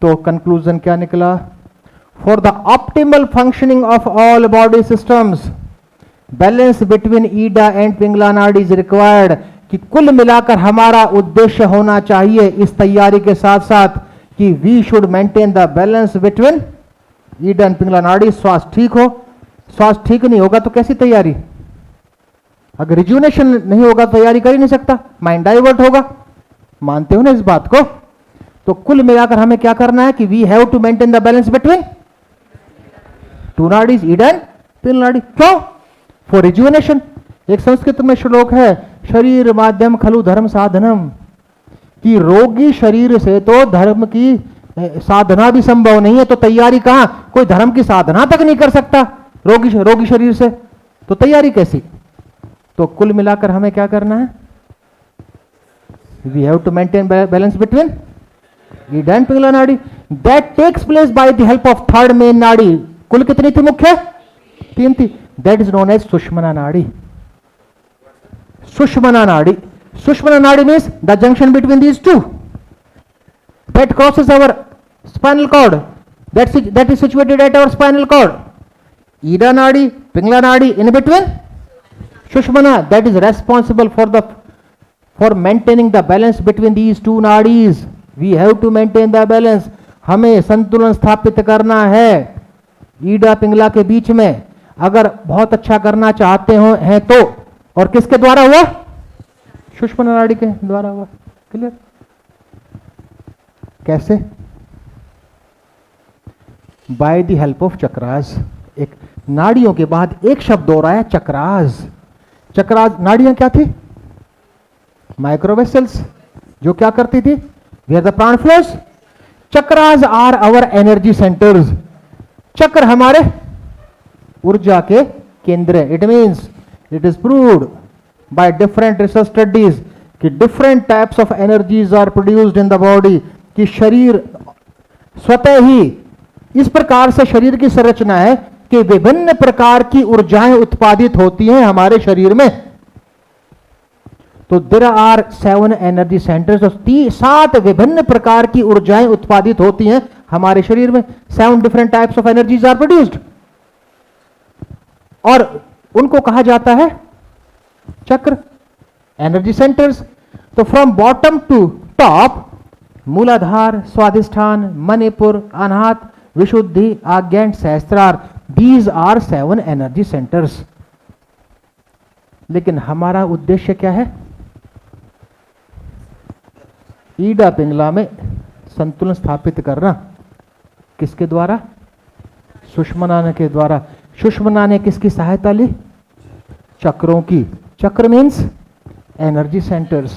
तो कंक्लूजन क्या निकला? For the optimal functioning of all body systems, balance between Ida and Pingala nadi is required. कि कुल मिलाकर हमारा उद्देश्य होना चाहिए इस तैयारी के साथ साथ कि we should maintain the balance between Ida and Pingala nadi. स्वास्थ्य ठीक हो, स्वास्थ्य ठीक नहीं होगा तो कैसी तैयारी? अगर रिजुविनेशन नहीं होगा तैयारी कर ही नहीं सकता, माइंड डाइवर्ट होगा। मानते हो ना इस बात को? तो कुल मिलाकर हमें क्या करना है कि we have to maintain the balance between 2 nadis, Ida and Pingala nadi. क्यों? For rejuvenation. एक संस्कृत में श्लोक है, शरीर माध्यम खलु धर्म साधनम, कि रोगी शरीर से तो धर्म की साधना भी संभव नहीं है, तो तैयारी कहां? कोई धर्म की साधना तक नहीं कर सकता रोगी शरीर से, तो तैयारी कैसी? तो कुल मिलाकर हमें क्या करना है? We have to maintain balance between Ida and Pingala nadi. That takes place by the help of 3rd main nadi. कुल कितनी थी मुख्य? 3 थी। That is known as Sushumna nadi. Sushumna nadi means the junction between these 2। that crosses our spinal cord, that is situated at our spinal cord. Ida Nadi, Pingala Nadi, in between Sushmana, that is responsible for maintaining the balance between these two nadis. We have to maintain the balance. हमें संतुलन स्थापित करना है ईडा पिंगला के बीच में, अगर बहुत अच्छा करना चाहते हो हैं तो। और किसके द्वारा हुआ? सुषुम्ना नाड़ी के द्वारा हुआ। क्लियर? कैसे? Bye the help of chakras. एक नाड़ियों के बाद एक शब्द हो रहा है चक्रास। चक्रास नाड़ियां क्या थी? माइक्रोवेसल्स, जो क्या करती थी? Where the prana flows. Chakras are our energy centres. Chakra हमारे ऊर्जा के केंद्र। It means it is proved by different research studies कि different types of energies are produced in the body, कि शरीर स्वतः ही इस प्रकार से शरीर की संरचना है कि विभिन्न प्रकार की ऊर्जाएं उत्पादित होती हैं हमारे शरीर में। तो देयर आर 7 एनर्जी सेंटर्स। 7 विभिन्न प्रकार की ऊर्जाएं उत्पादित होती हैं हमारे शरीर में। 7 different types of energies are produced, और उनको कहा जाता है चक्र, एनर्जी सेंटर्स। तो from bottom to top, Muladhara, Swadhishthana, Manipur, Anahata, Vishuddhi, Agya and Sahasrara, these are 7 energy centres. लेकिन हमारा उद्देश्य क्या है? ईडा पिंगला में संतुलन स्थापित करना। किसके द्वारा? सुषुम्ना के द्वारा। सुषुम्ना ने किसकी सहायता ली? चक्रों की। चक्र मीन्स एनर्जी सेंटर्स।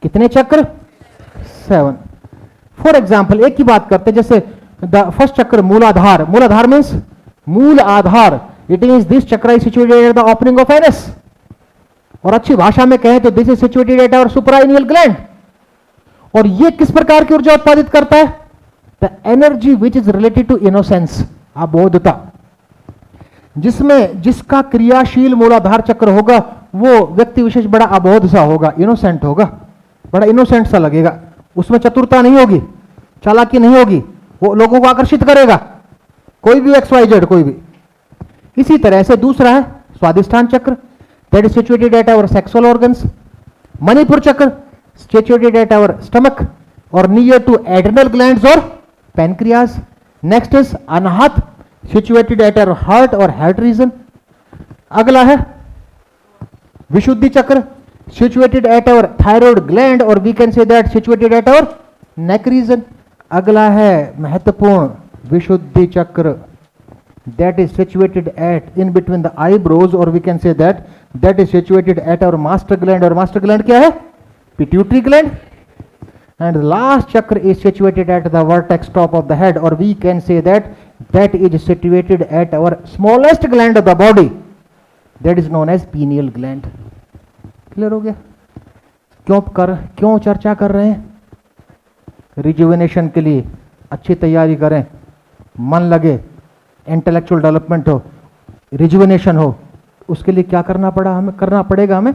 कितने चक्र? 7। फॉर एग्जाम्पल एक की बात करते हैं, जैसे द फर्स्ट चक्र मूलाधार। Muladhara means mool adhar. It means this chakra is situated at the opening of anus, और अच्छी भाषा में कहें तो this is situated at our suprarenal gland. और ये किस प्रकार की ऊर्जा उत्पादित करता है? The energy which is related to innocence, अबोधता। जिसमें जिसका क्रियाशील मूलाधार चक्र होगा वो व्यक्ति विशेष बड़ा अबोध सा होगा, इनोसेंट होगा, बड़ा इनोसेंट सा लगेगा। उसमें चतुरता नहीं होगी, चालाकी नहीं होगी, वो लोगों को आकर्षित करेगा, कोई भी XYZ कोई भी। इसी तरह से दूसरा है Swadhishthana chakra, that is situated at our sexual organs. Manipur chakra situated at our stomach और नियर टू एड्रिनल ग्लैंड्स और pancreas. Next is Anahata, situated at our heart और हार्ट रीजन। अगला है Vishuddhi chakra, situated at our thyroid gland, और we can say that situated at our neck region. अगला है महत्वपूर्ण विशुद्धि चक्र, that is situated at in between the eyebrows, or we can say that is situated at our master gland, और master gland क्या है? Pituitary gland. And the last chakra is situated at the vertex top of the head, or we can say that is situated at our smallest gland of the body, that is known as pineal gland. Clear हो गया? क्यों चर्चा कर रहे हैं? Rejuvenation के लिए अच्छी तैयारी करें, मन लगे, इंटेलेक्चुअल डेवलपमेंट हो, रिजुविनेशन हो। उसके लिए क्या करना पड़ेगा हमें?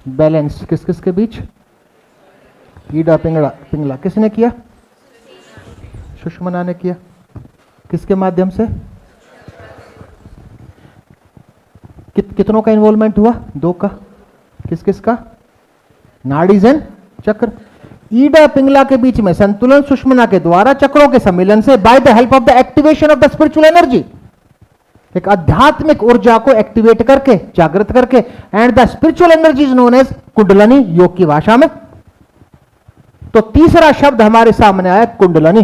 बैलेंस। किस किस के बीच? ईडा पिंगला किसने किया? सुषुम्ना ने किया। किसके माध्यम से? कितनों का इन्वॉल्वमेंट हुआ? 2 का। किस किस का? नाड़ीज एंड चक्र। ईडा पिंगला के बीच में संतुलन सुषुम्ना के द्वारा चक्रों के सम्मिलन से, by the help of the activation of the spiritual energy, एक आध्यात्मिक ऊर्जा को एक्टिवेट करके, जागृत करके, and the spiritual energy is known as Kundalini योग की भाषा में। तो तीसरा शब्द हमारे सामने आया कुंडलनी।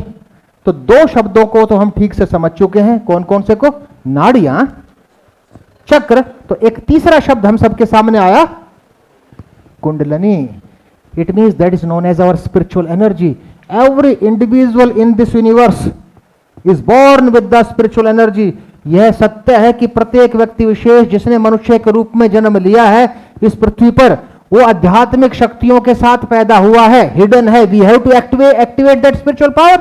तो 2 शब्दों को तो हम ठीक से समझ चुके हैं, कौन कौन से को? नाड़ियां, चक्र। तो एक तीसरा शब्द हम सबके सामने आया, kundalini. It means that is known as our spiritual energy. Every individual in this universe is born with the spiritual energy. यह सत्य है कि प्रत्येक व्यक्ति विशेष जिसने मनुष्य के रूप में जन्म लिया है इस पृथ्वी पर, वो आध्यात्मिक शक्तियों के साथ पैदा हुआ है, हिडन है। We have to activate that spiritual power.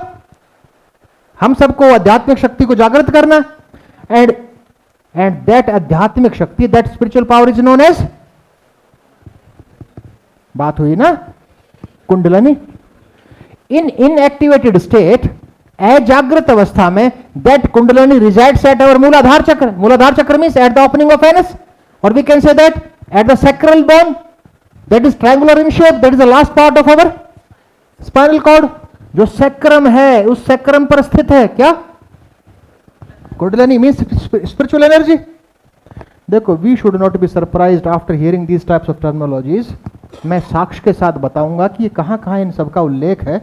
हम सबको आध्यात्मिक शक्ति को जागृत करना, and that आध्यात्मिक शक्ति, that spiritual power is known as, बात हुई ना, कुंडलनी। इन इनएक्टिवेटेड स्टेट, अजागृत अवस्था में, that Kundalini resides at our Muladhara chakra. Muladhara chakra means at the opening of anus, और we can say that at the sacral bone, that is triangular in shape, that is the last part of our spinal cord. जो sacrum है उस sacrum पर स्थित है क्या? Kundalini means spiritual energy. देखो, we should not be surprised after hearing these types of terminologies. मैं साक्ष्य के साथ बताऊंगा कि ये कहां कहां इन सबका उल्लेख है,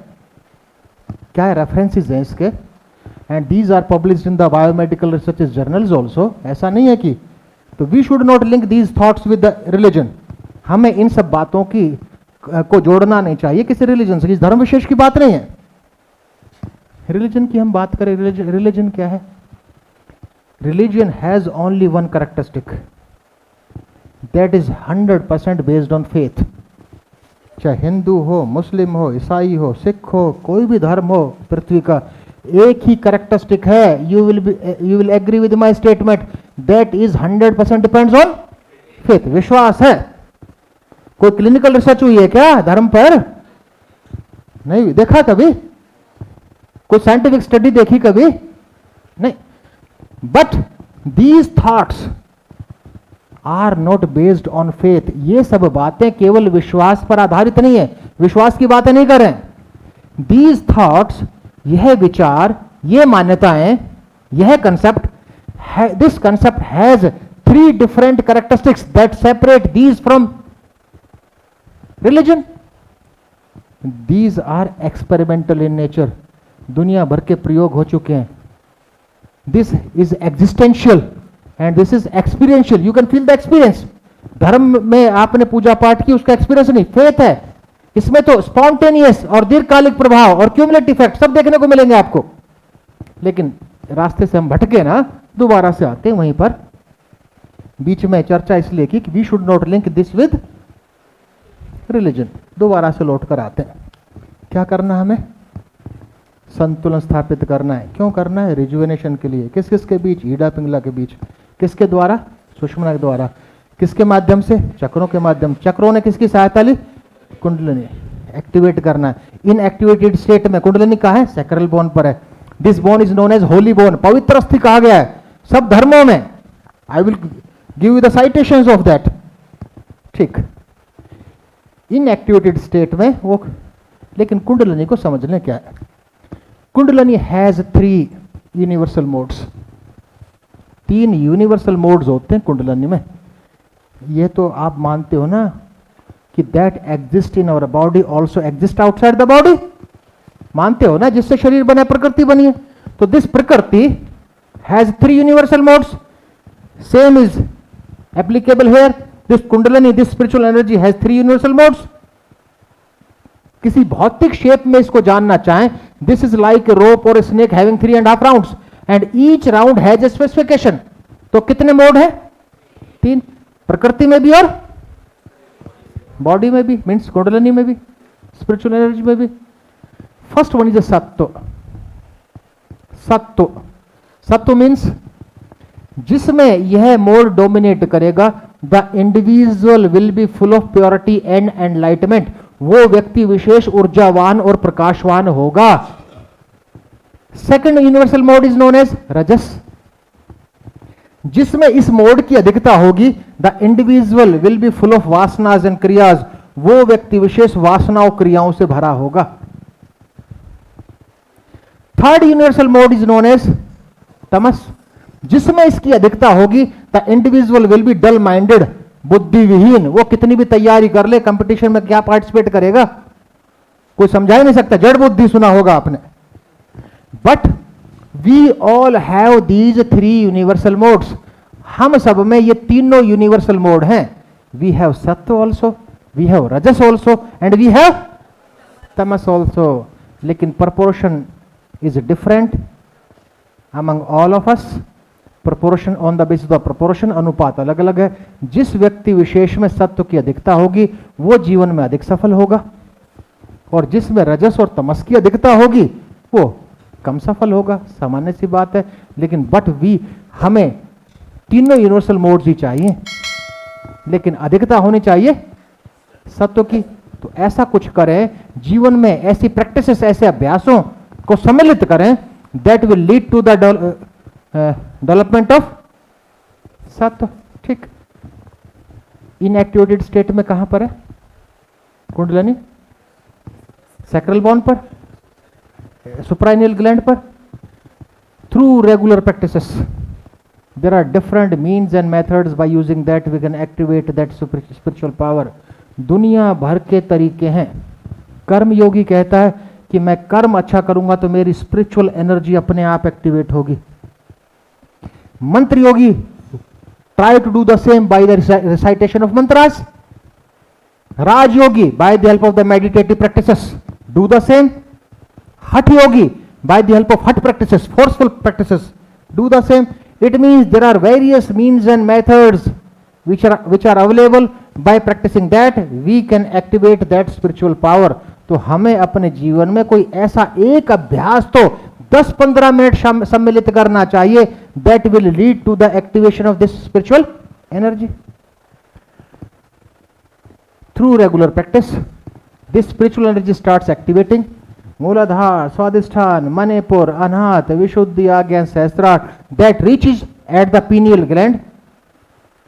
क्या रेफरेंसेस हैं इसके, and these are published in the biomedical research journals also. ऐसा नहीं है कि, तो we should not link these thoughts with the religion. हमें इन सब बातों की को जोड़ना नहीं चाहिए किसी रिलीजन से. किसी धर्म विशेष की बात नहीं है. रिलीजन की हम बात करें, रिलीजन क्या है? Religion has only one characteristic, that is 100% based on faith. चाहे हिंदू हो, मुस्लिम हो, ईसाई हो, सिख हो, कोई भी धर्म हो पृथ्वी का, एक ही कैरेक्टरिस्टिक है. You will agree with my statement, that is 100% depends on faith. विश्वास है. कोई क्लिनिकल रिसर्च हुई है क्या धर्म पर? नहीं देखा कभी? कोई साइंटिफिक स्टडी देखी कभी? नहीं. But these thoughts are not based on faith. ये सब बातें केवल विश्वास पर आधारित नहीं है. विश्वास की बातें नहीं कर रहे हैं. These thoughts, यह विचार, ये मान्यताएं, यह concept, this concept has 3 different characteristics that separate these from religion. These are experimental in nature. दुनिया भर के प्रयोग हो चुके हैं. This is existential and this is experiential. You can feel the experience. धर्म में आपने पूजा पाठ की, उसका एक्सपीरियंस नहीं, फेथ है. इसमें तो स्पॉन्टेनियस और दीर्घकालिक प्रभाव और क्यूमुलेटिव इफेक्ट सब देखने को मिलेंगे आपको. लेकिन रास्ते से हम भटके ना, दोबारा से आते हैं वहीं पर. बीच में चर्चा इसलिए की कि we should not link this with religion. दोबारा से लौट कर आते हैं. क्या करना हमें? संतुलन स्थापित करना है. क्यों करना है? रिजुवेनेशन के लिए. किस किस के बीच? ईडा पिंगला के बीच. किसके द्वारा? सुषुम्ना के द्वारा. किसके माध्यम से? चक्रों के माध्यम. चक्रों ने किसकी सहायता ली? कुंडलिनी. एक्टिवेट करना है. इन एक्टिवेटेड स्टेट में कुंडलिनी कहाँ है? सैक्रल बोन पर है. This bone is known as holy bone. पवित्र अस्थि कहा गया है सब धर्मों में. I will give you the citations of that. ठीक. इन एक्टिवेटेड स्टेट में वो, लेकिन कुंडलिनी को समझ लें क्या है. Kundalini has 3 universal modes. 3 universal modes होते हैं कुंडलिनी में. ये तो आप मानते हो ना कि that exist in our body also exist outside the body. मानते हो ना, जिससे शरीर बना, प्रकृति बनी है. तो दिस प्रकृति has 3 universal modes. Same is applicable here. This kundalini, this spiritual energy has 3 universal modes. किसी भौतिक शेप में इसको जानना चाहें, दिस इज लाइक ए रोप और snake having 3.5 rounds and each round has a specification. तो कितने मोड है? 3. प्रकृति में भी और बॉडी में भी, मीन्स कुंडलिनी में भी, स्पिरिचुअल एनर्जी में भी. फर्स्ट वन इज सत्व. सत्व, सत्व मीन्स जिसमें यह मोड डोमिनेट करेगा, the individual will be full of purity and enlightenment. वो व्यक्ति विशेष ऊर्जावान और प्रकाशवान होगा. Second universal mode is known as rajas. जिसमें इस मोड की अधिकता होगी, the individual will be full of vasanas and kriyas. वो व्यक्ति विशेष वासनाओं क्रियाओं से भरा होगा. Third universal mode is known as tamas. जिसमें इसकी अधिकता होगी, the individual will be dull minded. बुद्धि विहीन. वो कितनी भी तैयारी कर ले, कंपटीशन में क्या पार्टिसिपेट करेगा, कोई समझा ही नहीं सकता. जड़ बुद्धि सुना होगा आपने. But we all have these 3 universal modes. हम सब में ये तीनों यूनिवर्सल मोड हैं. We have sattva also, we have rajas also and we have tamas also. लेकिन proportion is different among all of us. Proportion on the basis of proportion, अनुपात अलग अलग है. जिस व्यक्ति विशेष में सत्व की अधिकता होगी वो जीवन में अधिक सफल होगा, और जिसमें रजस और तमस की अधिकता होगी वो कम सफल होगा. सामान्य सी बात है. लेकिन बट वी, हमें तीनों यूनिवर्सल मोड्स ही चाहिए, लेकिन अधिकता होनी चाहिए सत्व की. तो ऐसा कुछ करें जीवन में, ऐसी प्रैक्टिसेस, ऐसे अभ्यासों को सम्मिलित करें that will lead to the development of sattva. ठीक, इनएक्टिवेटेड स्टेट में कहां पर है कुंडलिनी? सैक्रल बोन पर, सुप्राइनियल ग्लैंड पर। Through regular practices there are different means and methods by using that we can activate that spiritual power। दुनिया भर के तरीके हैं। कर्म योगी कहता है कि मैं कर्म अच्छा करूंगा तो मेरी स्पिरिचुअल एनर्जी अपने आप एक्टिवेट होगी। Mantra yogi try to do the same by the recitation of mantras. Rajyogi by the help of the meditative practices do the same. Hatha yogi by the help of hatha practices, forceful practices do the same. It means there are various means and methods which are available. By practicing that we can activate that spiritual power। तो हमें अपने जीवन में कोई ऐसा एक अभ्यास तो 10-15 मिनट सम्मिलित करना चाहिए that will lead to the activation of this spiritual energy। Through regular practice this spiritual energy starts activating। मूलाधार, स्वादिष्ठान, मणिपुर, अनाहत, विशुद्धि, आज्ञा, सहस्त्रार, that reaches at the pineal gland,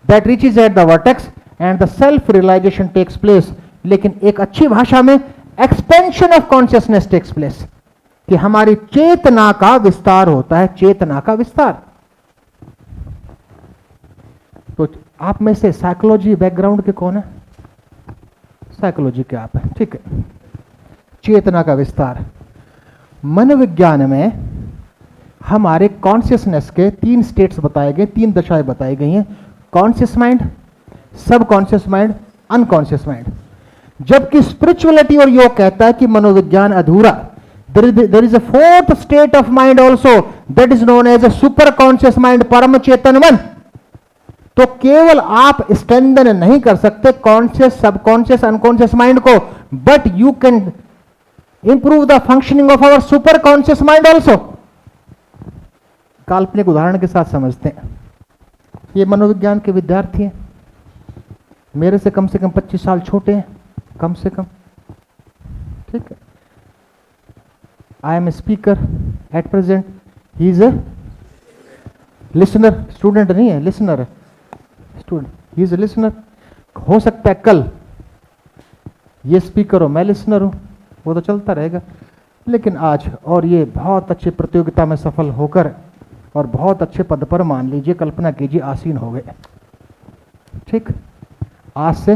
that reaches at the vertex and the self realization takes place। लेकिन एक अच्छी भाषा में expansion of consciousness takes place, कि हमारी चेतना का विस्तार होता है, चेतना का विस्तार। तो आप में से साइकोलॉजी बैकग्राउंड के कौन है? साइकोलॉजी के आप हैं, ठीक है। चेतना का विस्तार, मनोविज्ञान में हमारे कॉन्शियसनेस के 3 स्टेट्स बताए गए, 3 दशाएं बताई गई हैं। Conscious mind, subconscious mind, unconscious mind. जबकि स्पिरिचुअलिटी और योग कहता है कि मनोविज्ञान अधूरा। There is a 4th state of mind also that is known as a super conscious mind, परम चेतन मन। तो केवल आप स्ट्रेंथन नहीं कर सकते कॉन्शियस, सबकॉन्शियस, अनकॉन्शियस माइंड को, but you can improve the functioning of our super conscious mind also। काल्पनिक उदाहरण के साथ समझते हैं। ये मनोविज्ञान के विद्यार्थी हैं, मेरे से कम 25 साल छोटे हैं, कम से कम, ठीक है। I am a speaker at present, he is a listener, student नहीं है, लिसनर है, student, he is a listener. हो सकता है कल ये स्पीकर हो, मैं लिसनर हूं, वो तो चलता रहेगा। लेकिन आज, और ये बहुत अच्छी प्रतियोगिता में सफल होकर और बहुत अच्छे पद पर, मान लीजिए, कल्पना कीजिए, आसीन हो गए, ठीक। आज से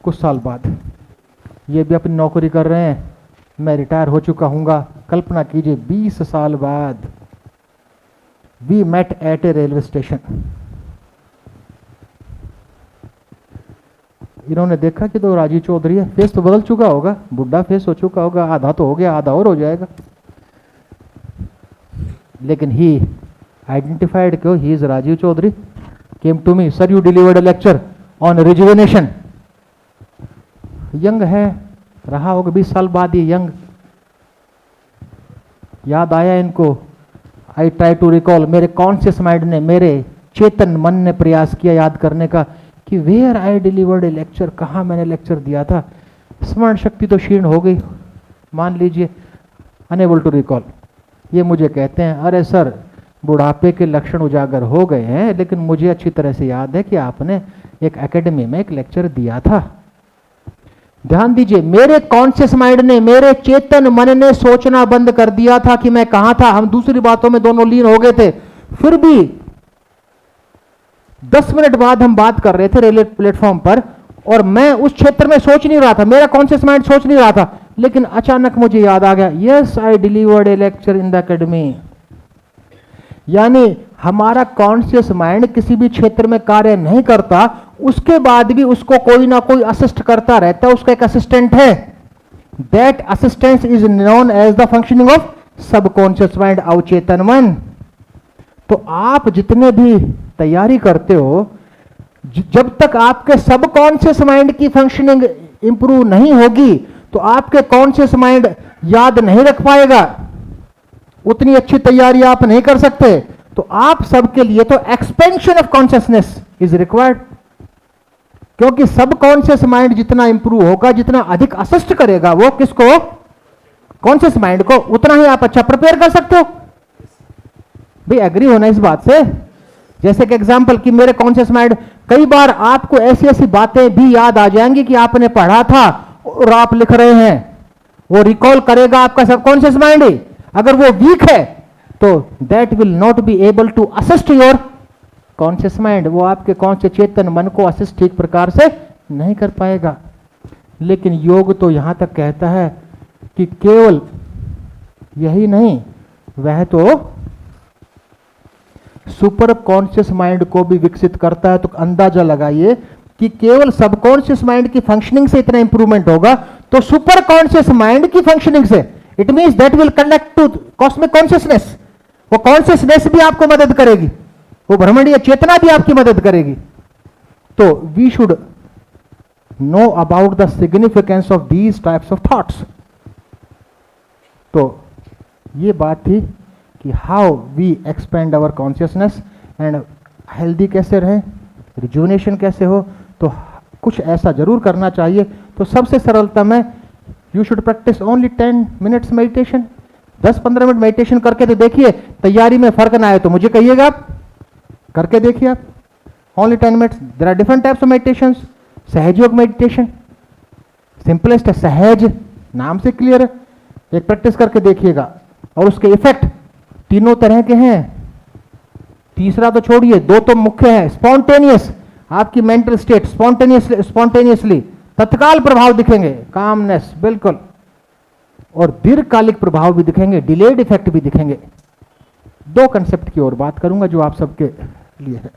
कुछ साल बाद ये भी अपनी नौकरी कर रहे हैं, मैं रिटायर हो चुका हूँगा। कल्पना कीजिए 20 साल बाद we met at a railway station. इन्होंने देखा कि तो राजीव चौधरी है, फेस तो बदल चुका होगा, बुढ़ा फेस हो चुका होगा, आधा तो हो गया, आधा और हो जाएगा। लेकिन ही आइडेंटिफाइड क्यों, he is Rajiv Chaudhary. Came to me, sir you delivered a lecture on rejuvenation. Young है, रहा होगा 20 साल बाद ये यंग। याद आया इनको, आई ट्राई टू रिकॉल, मेरे कॉन्शियस माइंड ने, मेरे चेतन मन ने प्रयास किया याद करने का कि where I delivered a lecture, कहाँ मैंने लेक्चर दिया था। स्मरण शक्ति तो क्षीण हो गई, मान लीजिए, अनेबल टू रिकॉल। ये मुझे कहते हैं, अरे सर बुढ़ापे के लक्षण उजागर हो गए हैं, लेकिन मुझे अच्छी तरह से याद है कि आपने एक एकेडमी में एक लेक्चर दिया था। ध्यान दीजिए, मेरे कॉन्शियस माइंड ने, मेरे चेतन मन ने सोचना बंद कर दिया था कि मैं कहां था। हम दूसरी बातों में दोनों लीन हो गए थे। फिर भी 10 मिनट बाद हम बात कर रहे थे रेलवे प्लेटफॉर्म पर, और मैं उस क्षेत्र में सोच नहीं रहा था, मेरा कॉन्शियस माइंड सोच नहीं रहा था, लेकिन अचानक मुझे याद आ गया, yes I delivered a lecture in the academy. यानी हमारा कॉन्शियस माइंड किसी भी क्षेत्र में कार्य नहीं करता, उसके बाद भी उसको कोई ना कोई असिस्ट करता रहता है, उसका एक असिस्टेंट है। That assistance is known as the functioning of subconscious mind, अवचेतन मन। तो आप जितने भी तैयारी करते हो, जब तक आपके सबकॉन्शियस माइंड की फंक्शनिंग इंप्रूव नहीं होगी, तो आपके कॉन्शियस माइंड याद नहीं रख पाएगा, उतनी अच्छी तैयारी आप नहीं कर सकते। तो आप सबके लिए तो expansion of consciousness is required. क्योंकि सबकॉन्शियस माइंड जितना इंप्रूव होगा, जितना अधिक असिस्ट करेगा वो किसको, कॉन्शियस माइंड को, उतना ही आप अच्छा प्रिपेयर कर सकते हो। भाई एग्री होना इस बात से। जैसे कि एग्जांपल कि मेरे कॉन्शियस माइंड, कई बार आपको ऐसी ऐसी बातें भी याद आ जाएंगी कि आपने पढ़ा था और आप लिख रहे हैं, वो रिकॉल करेगा आपका सबकॉन्शियस माइंड ही। अगर वो वीक है तो that will not be able to assist your conscious mind, वो आपके कॉन्शियस चेतन मन को असिस्ट ठीक प्रकार से नहीं कर पाएगा। लेकिन योग तो यहां तक कहता है कि केवल यही नहीं, वह तो सुपर कॉन्शियस माइंड को भी विकसित करता है। तो अंदाजा लगाइए कि केवल सबकॉन्शियस माइंड की फंक्शनिंग से इतना इंप्रूवमेंट होगा, तो सुपर कॉन्शियस माइंड की फंक्शनिंग से, it means that will connect to cosmic consciousness, वो कॉन्शियसनेस भी आपको मदद करेगी, वो ब्रह्मांडीय चेतना भी आपकी मदद करेगी। तो we should know about the significance of these types of thoughts. तो ये बात थी कि how we expand our consciousness and healthy कैसे रहें, रिजुनेशन कैसे हो। तो कुछ ऐसा जरूर करना चाहिए। तो सबसे सरलता में you should practice only 10 minutes meditation. 10-15 minute meditation करके तो देखिए, तैयारी में फर्क ना आए तो मुझे कहिएगा, आप करके देखिए आप। Only 10 minutes. There are different types of meditation. Sahaja Yoga meditation simplest है, सहज नाम से क्लियर है, एक प्रैक्टिस करके देखिएगा। और उसके इफेक्ट तीनों तरह के हैं। तीसरा तो छोड़िए, दो तो मुख्य है। स्पॉन्टेनियस, आपकी मेंटल स्टेट स्पॉन्टेनियसली तत्काल प्रभाव दिखेंगे, कामनेस बिल्कुल, और दीर्घकालिक प्रभाव भी दिखेंगे, डिलेड इफेक्ट भी दिखेंगे। दो कंसेप्ट की ओर बात करूंगा जो आप सबके लिए है,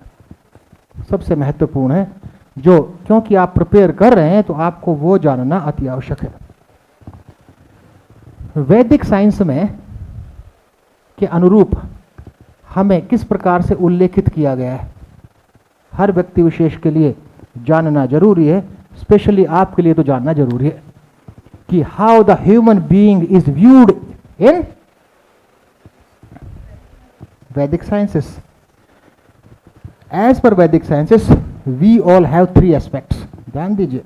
सबसे महत्वपूर्ण है, जो क्योंकि आप प्रिपेयर कर रहे हैं तो आपको वो जानना अति आवश्यक है। वैदिक साइंस में के अनुरूप हमें किस प्रकार से उल्लेखित किया गया है, हर व्यक्ति विशेष के लिए जानना जरूरी है, स्पेशली आपके लिए तो जानना जरूरी है कि how the human being is viewed in Vedic sciences. As per Vedic sciences we all have 3 aspects. ध्यान दीजिए,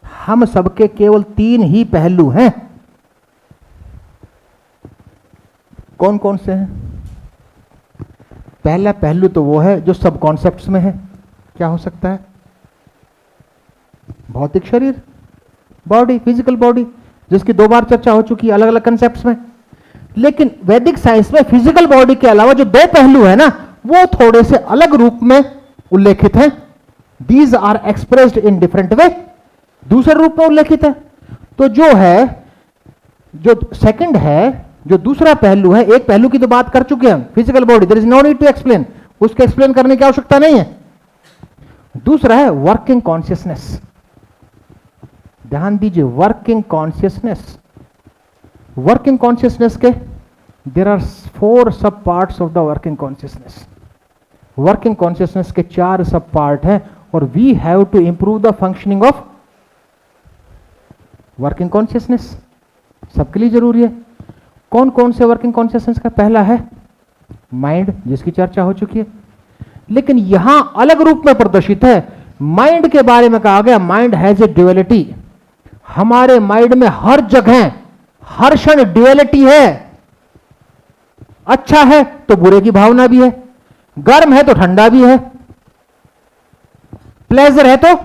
हम सबके केवल 3 ही पहलू हैं। कौन कौन से हैं? पहला पहलू तो वो है जो सब कॉन्सेप्ट्स में है। क्या हो सकता है? भौतिक शरीर, बॉडी, फिजिकल बॉडी, जिसकी 2 बार चर्चा हो चुकी है अलग अलग कंसेप्ट्स में। लेकिन वैदिक साइंस में फिजिकल बॉडी के अलावा जो 2 पहलू है ना, वो थोड़े से अलग रूप में उल्लेखित हैं। These are expressed in different way, दूसरे रूप में उल्लेखित है। तो जो है, जो सेकंड है, जो दूसरा पहलू है, एक पहलू की तो बात कर चुके हैं, physical body, there is no need to explain, उसके एक्सप्लेन करने की आवश्यकता नहीं है। दूसरा है वर्किंग कॉन्शियसनेस। ध्यान दीजिए, वर्किंग कॉन्शियसनेस। वर्किंग कॉन्शियसनेस के there are 4 sub parts of the working consciousness. Working consciousness के 4 सब पार्ट हैं और we have to improve the functioning of working consciousness. सबके लिए जरूरी है। कौन कौन से वर्किंग कॉन्शियसनेस का? पहला है माइंड, जिसकी चर्चा हो चुकी है, लेकिन यहां अलग रूप में प्रदर्शित है। माइंड के बारे में कहा गया, माइंड हैज ए ड्यूअलिटी। हमारे माइंड में हर जगह, हर क्षण ड्यूअलिटी है। अच्छा है तो बुरे की भावना भी है, गर्म है तो ठंडा भी है, प्लेजर है तो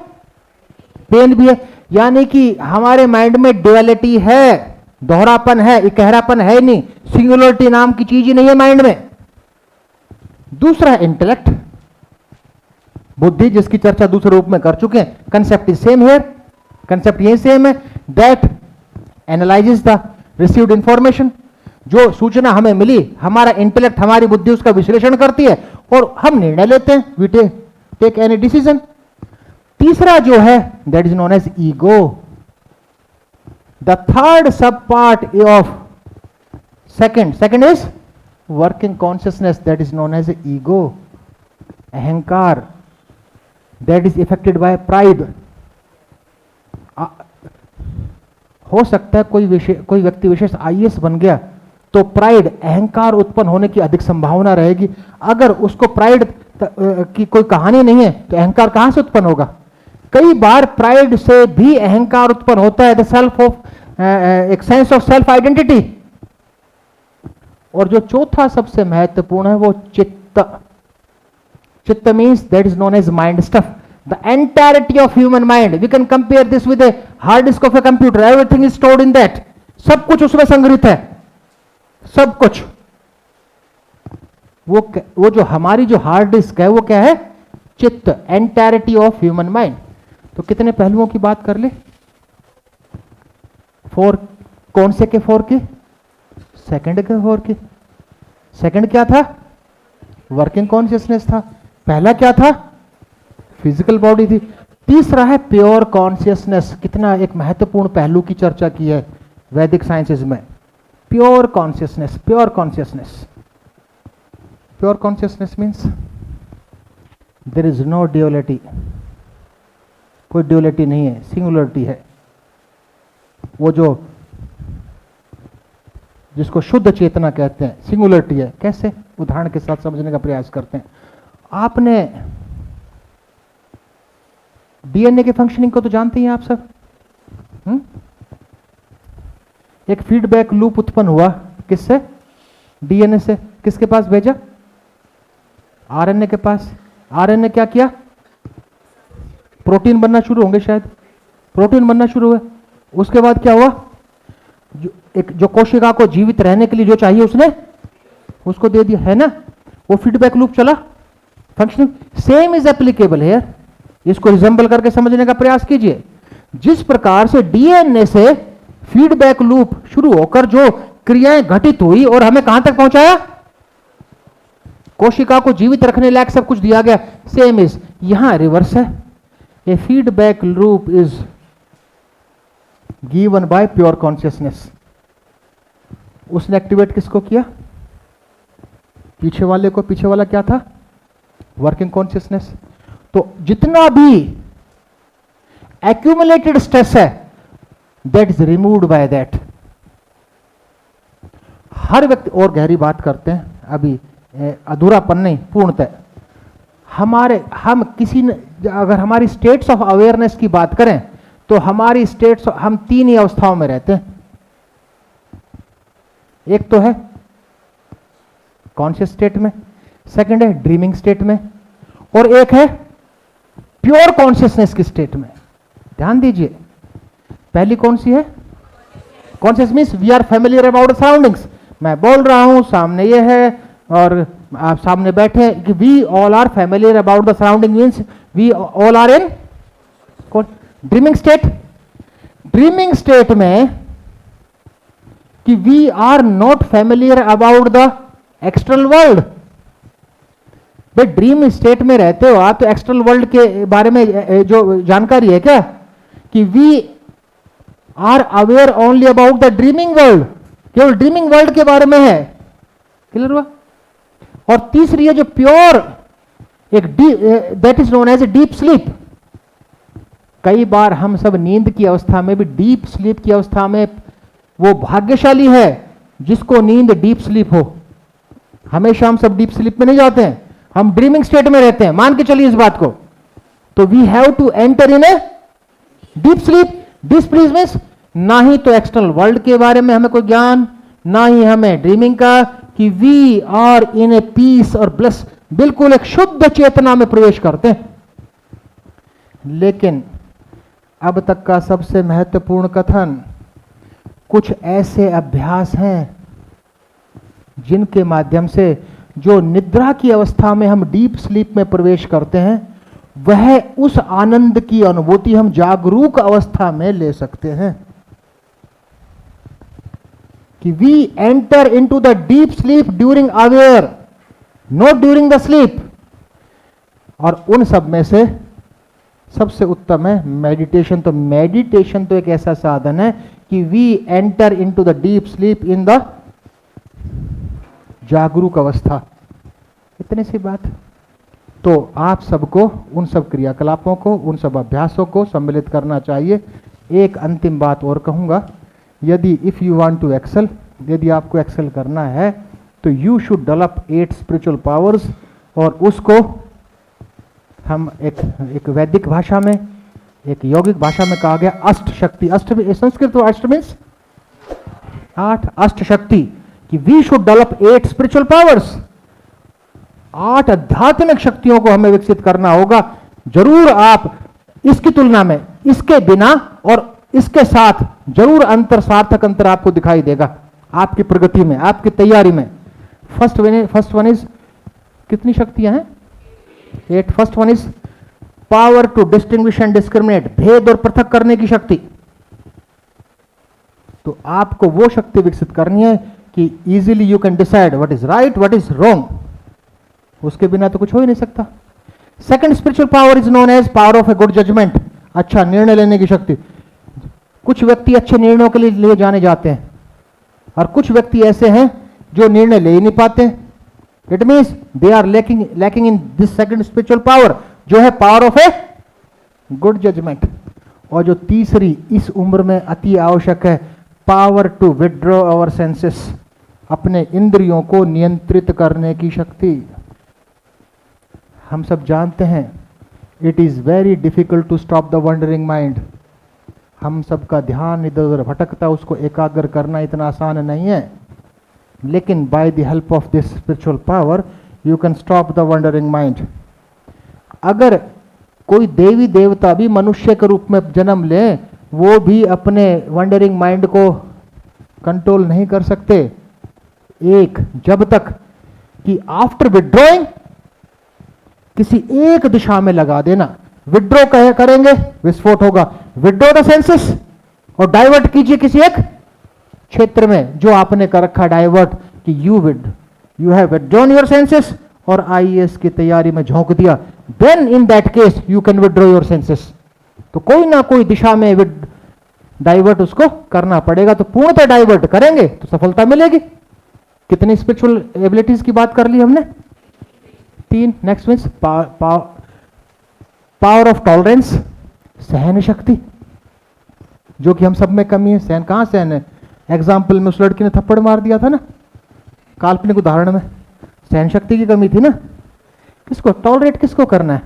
पेन भी है। यानी कि हमारे माइंड में ड्यूअलिटी है, दोहरापन है, इकहरापन है नहीं, सिंगुलरिटी नाम की चीज ही नहीं है माइंड में। दूसरा इंटेलेक्ट, बुद्धि, जिसकी चर्चा दूसरे रूप में कर चुके हैं। Concept is same here, concept यही सेम है। That analyses the received information, जो सूचना हमें मिली, हमारा इंटेलेक्ट, हमारी बुद्धि उसका विश्लेषण करती है और हम निर्णय लेते हैं, वी टेक एनी डिसीजन। तीसरा जो है, that is known as ego. The third sub part of second is working consciousness, that is known as ego, अहंकार, that is affected by pride। हो सकता है कोई व्यक्ति विशेष IAS बन गया तो प्राइड, अहंकार उत्पन्न होने की अधिक संभावना रहेगी। अगर उसको प्राइड की कोई कहानी नहीं है तो अहंकार कहां से उत्पन्न होगा? कई बार प्राइड से भी अहंकार उत्पन्न होता है, द सेल्फ ऑफ एक सेंस ऑफ सेल्फ आइडेंटिटी। और जो चौथा सबसे महत्वपूर्ण है वो चित्त। चित्त means that is known as mind stuff, the entirety of human mind. We can compare this with a hard disk of a computer, everything is stored in that. सब कुछ उसमें संग्रहित है, सब कुछ। वो जो हमारी जो हार्ड डिस्क है वो क्या है? चित्त, एंटायरिटी ऑफ ह्यूमन माइंड। तो कितने पहलुओं की बात कर ले? 4। कौन से के 4 की? सेकंड के 4 की। सेकंड क्या था? वर्किंग कॉन्शियसनेस था। पहला क्या था? फिजिकल बॉडी थी। तीसरा है प्योर कॉन्शियसनेस। कितना एक महत्वपूर्ण पहलू की चर्चा की है वैदिक साइंसेज में। Pure consciousness, pure consciousness. Pure consciousness means there is no duality. कोई ड्यूअलिटी नहीं है, सिंगुलरिटी है। वो जो जिसको शुद्ध चेतना कहते हैं, सिंगुलरिटी है। कैसे? उदाहरण के साथ समझने का प्रयास करते हैं। आपने डीएनए के फंक्शनिंग को तो जानते ही हैं आप सब। एक फीडबैक लूप उत्पन्न हुआ, किससे? डीएनए से। किसके पास भेजा? आरएनए के पास। आरएनए क्या किया? प्रोटीन बनना शुरू होंगे, शायद प्रोटीन बनना शुरू हुआ। उसके बाद क्या हुआ? जो कोशिका को जीवित रहने के लिए जो चाहिए उसने उसको दे दिया, है ना? वो फीडबैक लूप चला, functioning. Same is applicable here. इसको रिजेंबल करके समझने का प्रयास कीजिए। जिस प्रकार से डीएनए से फीडबैक लूप शुरू होकर जो क्रियाएं घटित हुई और हमें कहां तक पहुंचाया? कोशिका को जीवित रखने लायक सब कुछ दिया गया। सेम इज यहां रिवर्स है। A feedback loop is given by pure consciousness. उसने एक्टिवेट किसको किया? पीछे वाले को। पीछे वाला क्या था? Working consciousness. तो जितना भी एक्यूमुलेटेड स्ट्रेस है that is removed by that. हर व्यक्ति, और गहरी बात करते हैं अभी, अधूरापन नहीं, पूर्णतः हम किसी ने अगर हमारी स्टेट्स ऑफ अवेयरनेस की बात करें तो हमारी स्टेट्स, हम 3 ही अवस्थाओं में रहते हैं। एक तो है कॉन्शियस स्टेट में, सेकंड है ड्रीमिंग स्टेट में, और एक है प्योर कॉन्शियसनेस की स्टेट में। ध्यान दीजिए, पहली कौन सी है? Conscious means we are familiar about surroundings. मैं बोल रहा हूं, सामने ये है और आप सामने बैठे, कि we all are familiar about the surrounding means we all are in dreaming state. Dreaming state में कि we are not familiar about the external world. भाई ड्रीम स्टेट में रहते हो आप तो एक्सटर्नल वर्ल्ड के बारे में जो जानकारी है क्या? कि we are aware only about the dreaming world, केवल ड्रीमिंग वर्ल्ड के बारे में है। क्लियर हुआ? और तीसरी है जो प्योर, एक that is known as a deep sleep. कई बार हम सब नींद की अवस्था में भी, डीप स्लीप की अवस्था में, वो भाग्यशाली है जिसको नींद डीप स्लीप हो। हमेशा हम सब डीप स्लीप में नहीं जाते हैं, हम ड्रीमिंग स्टेट में रहते हैं। मान के चलिए इस बात को। तो we have to enter in a deep sleep. Deep sleep means ना ही तो एक्सटर्नल वर्ल्ड के बारे में हमें कोई ज्ञान, ना ही हमें ड्रीमिंग का, कि we are in a peace और ब्लेस, बिल्कुल एक शुद्ध चेतना में प्रवेश करते हैं। लेकिन अब तक का सबसे महत्वपूर्ण कथन, कुछ ऐसे अभ्यास हैं जिनके माध्यम से जो निद्रा की अवस्था में हम डीप स्लीप में प्रवेश करते हैं, वह उस आनंद की अनुभूति हम जागरूक अवस्था में ले सकते हैं। कि we enter into the deep sleep during aware, not during the sleep. और उन सब में से सबसे उत्तम है मेडिटेशन। तो मेडिटेशन तो एक ऐसा साधन है कि we enter into the deep sleep in the जागरूक अवस्था। इतनी सी बात। तो आप सबको उन सब क्रियाकलापों को, उन सब अभ्यासों को सम्मिलित करना चाहिए। एक अंतिम बात और कहूंगा, यदि if you want to excel, यदि आपको एक्सेल करना है तो you should develop 8 spiritual powers. और उसको हम एक वैदिक भाषा में एक यौगिक भाषा में कहा गया अष्ट शक्ति। अष्ट संस्कृत अष्ट मीन्स 8 अष्ट शक्ति, कि we should develop 8 spiritual powers. 8 आध्यात्मिक शक्तियों को हमें विकसित करना होगा। जरूर आप इसकी तुलना में, इसके बिना और इसके साथ जरूर अंतर, सार्थक अंतर आपको दिखाई देगा आपकी प्रगति में, आपकी तैयारी में। फर्स्ट वन इज, कितनी शक्तियां हैं? 8। First one is power to distinguish and discriminate, भेद और पृथक करने की शक्ति। तो आपको वो शक्ति विकसित करनी है कि easily you can decide what is right, what is wrong. उसके बिना तो कुछ हो ही नहीं सकता। Second spiritual power is known as power of a good judgement, अच्छा निर्णय लेने की शक्ति। कुछ व्यक्ति अच्छे निर्णयों के लिए जाने जाते हैं और कुछ व्यक्ति ऐसे हैं जो निर्णय ले ही नहीं पाते। It means they are lacking in this second spiritual power, जो है power of a good judgement. और जो तीसरी इस उम्र में अति आवश्यक है, power to withdraw our senses, अपने इंद्रियों को नियंत्रित करने की शक्ति। हम सब जानते हैं it is very difficult to stop the wandering mind. हम सबका ध्यान इधर उधर भटकता, उसको एकाग्र करना इतना आसान नहीं है, लेकिन bye the help of this spiritual power you can stop the wandering mind. अगर कोई देवी देवता भी मनुष्य के रूप में जन्म ले, वो भी अपने वंडरिंग माइंड को कंट्रोल नहीं कर सकते, जब तक कि आफ्टर विड्रॉइंग किसी एक दिशा में लगा देना। विड्रॉ करेंगे, विस्फोट होगा। विड्रॉ द सेंसेस और डाइवर्ट कीजिए किसी एक क्षेत्र में जो आपने कर रखा डाइवर्ट, कि you have withdrawn your senses और आईएएस की तैयारी में झोंक दिया, then in that case you can withdraw your senses. तो कोई ना कोई दिशा में डाइवर्ट उसको करना पड़ेगा। तो पूर्णतः डाइवर्ट करेंगे तो सफलता मिलेगी। कितनी स्पिरिचुअल एबिलिटीज की बात कर ली हमने? 3। Next means power of tolerance, सहन शक्ति, जो कि हम सब में कमी है। सहन कहां सहन है? एग्जाम्पल में उस लड़की ने थप्पड़ मार दिया था ना, काल्पनिक उदाहरण में, सहन शक्ति की कमी थी ना। किसको टॉलरेट, किसको करना है?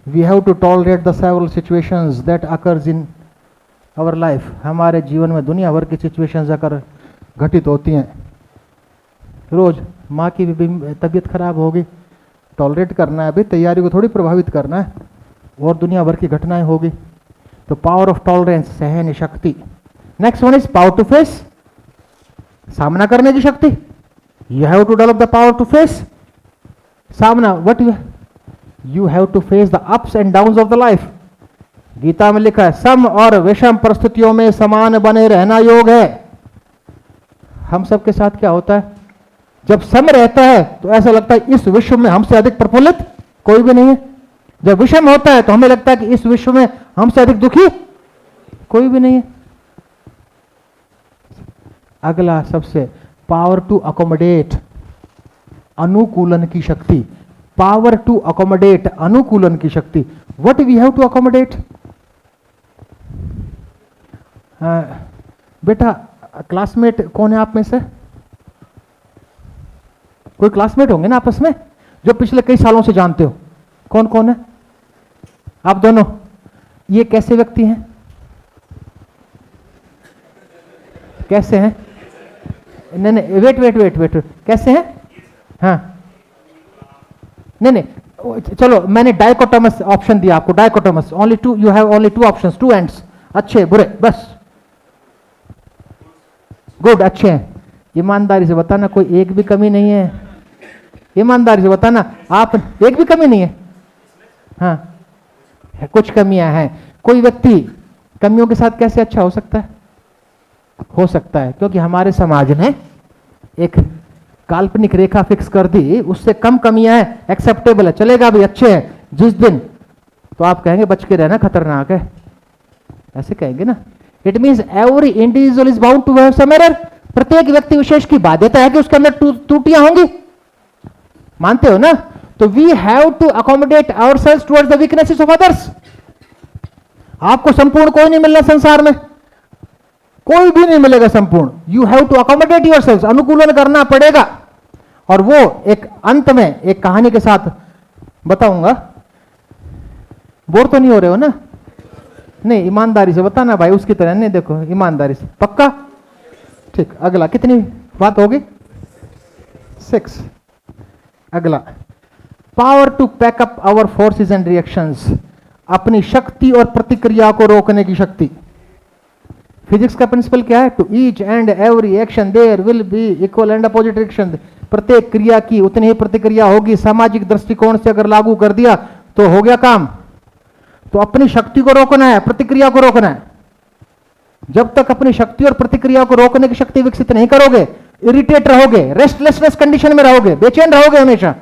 We have to tolerate the several situations that occurs in our life. हमारे जीवन में दुनिया भर की सिचुएशंस अगर घटित होती हैं, रोज माँ की भी तबीयत खराब होगी, टॉलरेट करना है, अभी तैयारी को थोड़ी प्रभावित करना है, और दुनिया भर की घटनाएं होगी। तो पावर ऑफ टॉलरेंस, सहन शक्ति। Next one is power to face, सामना करने की शक्ति। You have to develop the power to face, सामना। What you have to face the ups and downs of the life. Gita में लिखा है सम और विषम परिस्थितियों में समान बने रहना योग है। हम सबके साथ क्या होता है? जब सम रहता है तो ऐसा लगता है इस विश्व में हमसे अधिक प्रफुल्लित कोई भी नहीं है। जब विषम होता है तो हमें लगता है कि इस विश्व में हमसे अधिक दुखी कोई भी नहीं है। अगला सबसे, पावर टू अकोमोडेट, अनुकूलन की शक्ति। पावर टू अकोमोडेट, अनुकूलन की शक्ति। What we have to accommodate? बेटा क्लासमेट कौन है आप में से? कोई क्लासमेट होंगे ना आपस में जो पिछले कई सालों से जानते हो। कौन कौन है? आप दोनों। ये कैसे व्यक्ति हैं? कैसे हैं? नहीं, वेट, कैसे हैं? हाँ, नहीं, चलो मैंने डायकोटोमस ऑप्शन दिया आपको। डायकोटोमस, only 2, you have only 2 options, 2 ends. अच्छे बुरे, बस। गुड, अच्छे हैं। ईमानदारी से बताना कोई एक भी कमी नहीं है। ईमानदारी से बताना, आप एक भी कमी नहीं है? हाँ, कुछ कमियां हैं। कोई व्यक्ति कमियों के साथ कैसे अच्छा हो सकता है? हो सकता है क्योंकि हमारे समाज ने एक काल्पनिक रेखा फिक्स कर दी, उससे कम कमियां हैं, एक्सेप्टेबल है, चलेगा भी, अच्छे हैं। जिस दिन तो आप कहेंगे बच के रहना, खतरनाक है, ऐसे कहेंगे ना। It means every individual is bound to have some error. प्रत्येक व्यक्ति विशेष की बाध्यता है कि उसके अंदर त्रुटियां होंगी। मानते हो ना? तो we have to accommodate ourselves towards the weaknesses of others. आपको संपूर्ण कोई नहीं मिलना संसार में, कोई भी नहीं मिलेगा संपूर्ण। You have to accommodate yourselves, अनुकूलन करना पड़ेगा। और वो एक अंत में एक कहानी के साथ बताऊंगा। बोर तो नहीं हो रहे हो ना? नहीं, ईमानदारी से बताना भाई, उसकी तरह नहीं, देखो ईमानदारी से, पक्का? ठीक, अगला कितनी बात होगी? 6। अगला, power to pack up our forces and reactions, अपनी शक्ति और प्रतिक्रिया को रोकने की शक्ति। फिजिक्स का प्रिंसिपल क्या है? To each and every action there will be equal and opposite reaction. प्रत्येक क्रिया की उतनी ही प्रतिक्रिया होगी। सामाजिक दृष्टिकोण से अगर लागू कर दिया तो हो गया काम। तो अपनी शक्ति को रोकना है, प्रतिक्रिया को रोकना है। जब तक अपनी शक्ति और प्रतिक्रिया को रोकने की शक्ति विकसित नहीं करोगे, इरिटेट रहोगे, रेस्टलेसनेस कंडीशन में रहोगे, बेचैन रहोगे हमेशा।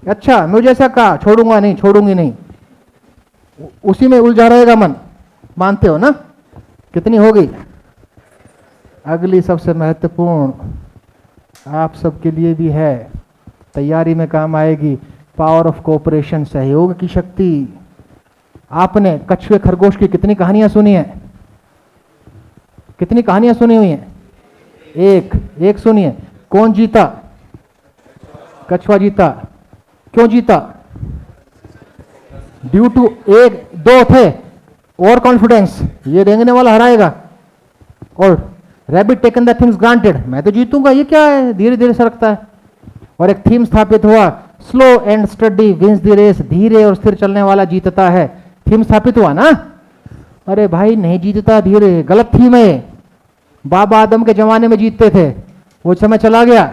अच्छा, मुझे ऐसा कहा, छोड़ूंगा नहीं, छोड़ूंगी नहीं, उसी में उलझा रहेगा मन। मानते हो ना? कितनी हो गई? अगली सबसे महत्वपूर्ण आप सबके लिए भी है, तैयारी में काम आएगी, पावर ऑफ कोऑपरेशन, सहयोग की शक्ति। आपने कछुए खरगोश की कितनी कहानियां सुनी है? कितनी कहानियां सुनी हुई हैं? एक सुनी है। कौन जीता? कछुआ जीता। क्यों जीता? ड्यू टू, 1-2 थे, ओवर कॉन्फिडेंस, ये रेंगने वाला हराएगा, और rabbit taken the things granted, मैं तो जीतूंगा, ये क्या है, धीरे धीरे सरकता है। और एक थीम स्थापित हुआ, slow and steady wins the race, धीरे और स्थिर चलने वाला जीतता है। थीम स्थापित हुआ ना? अरे भाई नहीं जीतता धीरे, गलत थीम है। बाबा आदम के जमाने में जीतते थे, वो समय चला गया।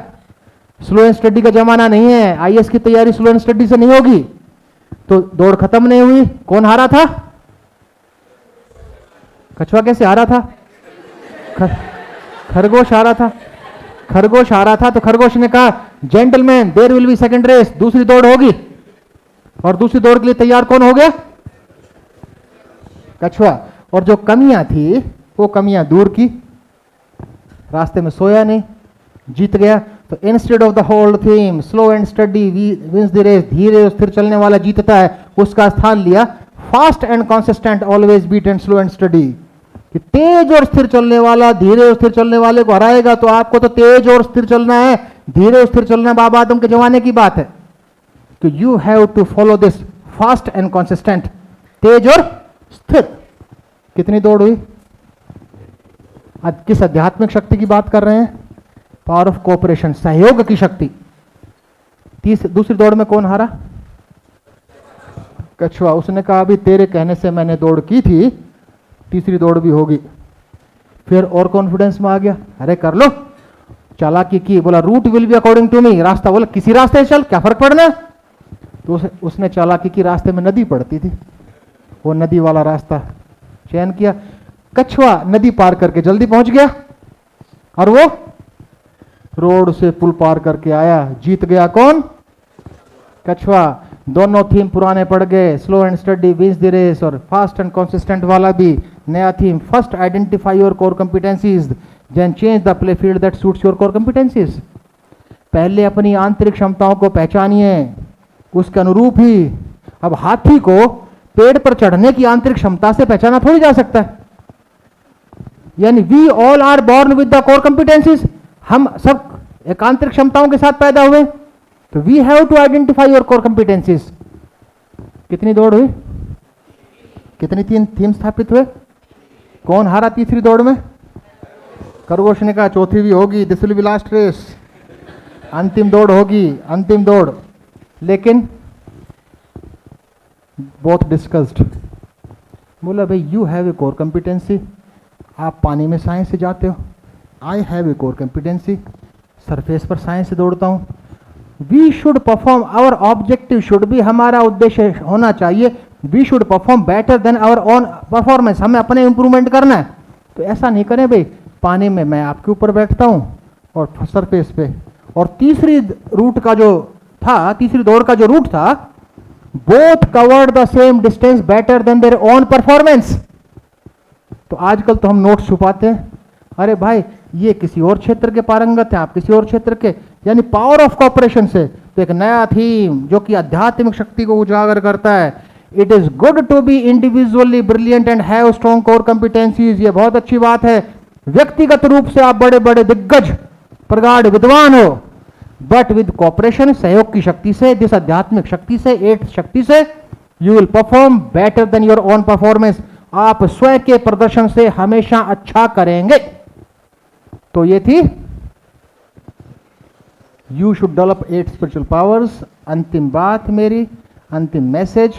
स्लो एंड स्टडी का जमाना नहीं है। आईएएस की तैयारी स्लो एंड स्टडी से नहीं होगी। तो दौड़ खत्म नहीं हुई, कौन हारा था? कछुआ कैसे हारा था? खरगोश हारा था। खरगोश हारा था तो खरगोश ने कहा, gentleman there will be second race, दूसरी दौड़ होगी। और दूसरी दौड़ के लिए तैयार कौन हो गया? कछुआ। और जो कमियां थी वो कमियां दूर की, रास्ते में सोया नहीं, जीत गया। तो instead of the old theme slow and steady wins the race, धीरे और स्थिर चलने वाला जीतता है, उसका स्थान लिया fast and consistent always beat and slow and steady, कि तेज और स्थिर चलने वाला धीरे और स्थिर चलने वाले को हराएगा। तो आपको तो तेज और स्थिर चलना है, धीरे और स्थिर चलना बाबा आदम के जमाने की बात है। तो you have to follow this fast and consistent, तेज और स्थिर। कितनी दौड़ हुई? आज किस आध्यात्मिक शक्ति की बात कर रहे हैं? पावर ऑफ कोऑपरेशन, सहयोग की शक्ति। दूसरी दौड़ में कौन हारा? कछुआ। उसने कहा अभी तेरे कहने से मैंने दौड़ की थी, तीसरी दौड़ भी होगी। फिर और कॉन्फिडेंस में आ गया, अरे कर लो, चालाकी की, बोला route will be according to me, रास्ता बोला किसी रास्ते से चल, क्या फर्क पड़ना। तो उसने चालाकी की, रास्ते में नदी पड़ती थी, वो नदी वाला रास्ता चयन किया। कछुआ नदी पार करके जल्दी पहुंच गया, और वो रोड से पुल पार करके आया, जीत गया। कौन? कछुआ। दोनों थीम पुराने पड़ गए, slow and steady wins the race, और फास्ट एंड कंसिस्टेंट वाला भी नया theme. First identify your core competencies then change the play field that suits your core competencies. पहले अपनी आंतरिक क्षमताओं को पहचानिए, उसके अनुरूप ही। अब हाथी को पेड़ पर चढ़ने की आंतरिक क्षमता से पहचाना थोड़ी जा सकता है। यानी we all are born with the core competencies, हम सब एक आंतरिक क्षमताओं के साथ पैदा हुए। तो we have to identify your core competencies. कितनी दौड़ हुई? कितनी थीम स्थापित हुए? कौन हारा तीसरी दौड़ में? खरगोश ने कहा चौथी भी होगी, this will be last race, अंतिम दौड़ होगी, अंतिम दौड़। लेकिन बहुत डिस्कस्ड, बोला भाई you have a core competency, आप पानी में साइंस से जाते हो, I have a core competency, surface पर साइंस से दौड़ता हूँ। We should perform, our objective should be, हमारा उद्देश्य होना चाहिए, we should perform better than our own performance, हमें अपने इंप्रूवमेंट करना है। तो ऐसा नहीं करें भाई, पानी में मैं आपके ऊपर बैठता हूँ और सरफेस पे। और तीसरी रूट का जो था, तीसरी दौड़ का जो रूट था, both covered the same distance better than their own performance. तो आजकल तो हम नोट्स छुपाते हैं, अरे भाई ये किसी और क्षेत्र के पारंगत है, आप किसी और क्षेत्र के। यानी पावर ऑफ कॉपरेशन से तो एक नया थीम जो कि आध्यात्मिक शक्ति को उजागर करता है। It is good to be individually brilliant and have strong core competencies. ये बहुत अच्छी बात है, व्यक्तिगत रूप से आप बड़े बड़े दिग्गज प्रगाढ़ विद्वान हो, बट विद कॉपरेशन, सहयोग की शक्ति से, दिस आध्यात्मिक शक्ति से, एट शक्ति से, you will perform better then your own performance, आप स्वयं के प्रदर्शन से हमेशा अच्छा करेंगे। तो ये थी you should develop 8 spiritual powers. अंतिम बात मेरी, अंतिम मैसेज,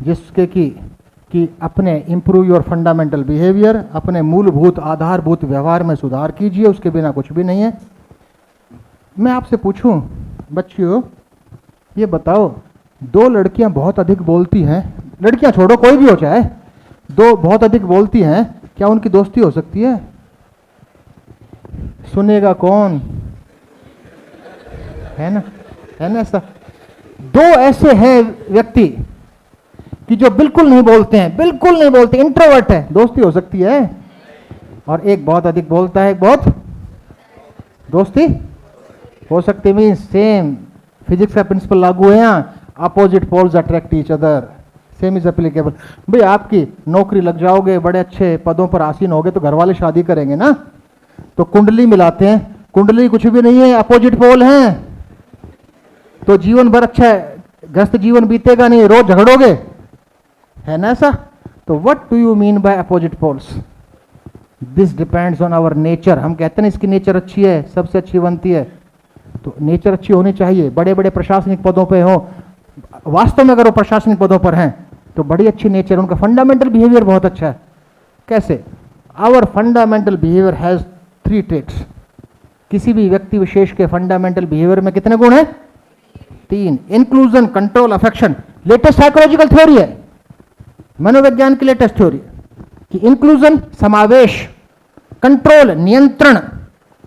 जिसके कि अपने इंप्रूव योर फंडामेंटल बिहेवियर, अपने मूलभूत आधारभूत व्यवहार में सुधार कीजिए, उसके बिना कुछ भी नहीं है। मैं आपसे पूछूं बच्चियों, ये बताओ, दो लड़कियां बहुत अधिक बोलती हैं, लड़कियां छोड़ो कोई भी हो चाहे, दो बहुत अधिक बोलती हैं, क्या उनकी दोस्ती हो सकती है? सुनेगा कौन? है ना ऐसा? दो ऐसे हैं व्यक्ति कि जो बिल्कुल नहीं बोलते हैं, बिल्कुल नहीं बोलते, इंट्रोवर्ट है, दोस्ती हो सकती है? और एक बहुत अधिक बोलता है, एक बहुत, दोस्ती हो सकती है। सेम फिजिक्स का प्रिंसिपल लागू है यहाँ, opposite poles attract each other, same is applicable. भाई आपकी नौकरी लग जाओगे, बड़े अच्छे पदों पर आसीन होगे, तो घर वाले शादी करेंगे ना, तो कुंडली मिलाते हैं, कुंडली कुछ भी नहीं है, अपोजिट पोल हैं, तो जीवन भर अच्छा ग्रस्त जीवन बीतेगा नहीं, रोज झगड़ोगे, है ना ऐसा? तो what do you mean by opposite poles? This depends on our nature. हम कहते हैं इसकी नेचर अच्छी है, सबसे अच्छी बनती है, तो नेचर अच्छी होनी चाहिए। बड़े बड़े प्रशासनिक पदों पे हो, वास्तव में अगर वो प्रशासनिक पदों पर हैं तो बड़ी अच्छी नेचर, उनका फंडामेंटल बिहेवियर बहुत अच्छा है। कैसे? Our fundamental behaviour has 3 traits. किसी भी व्यक्ति विशेष के फंडामेंटल बिहेवियर में कितने गुण हैं? 3। Inclusion, control, affection. Latest psychological theory है, मनोविज्ञान की लेटेस्ट थ्योरी, कि इंक्लूजन समावेश, कंट्रोल नियंत्रण,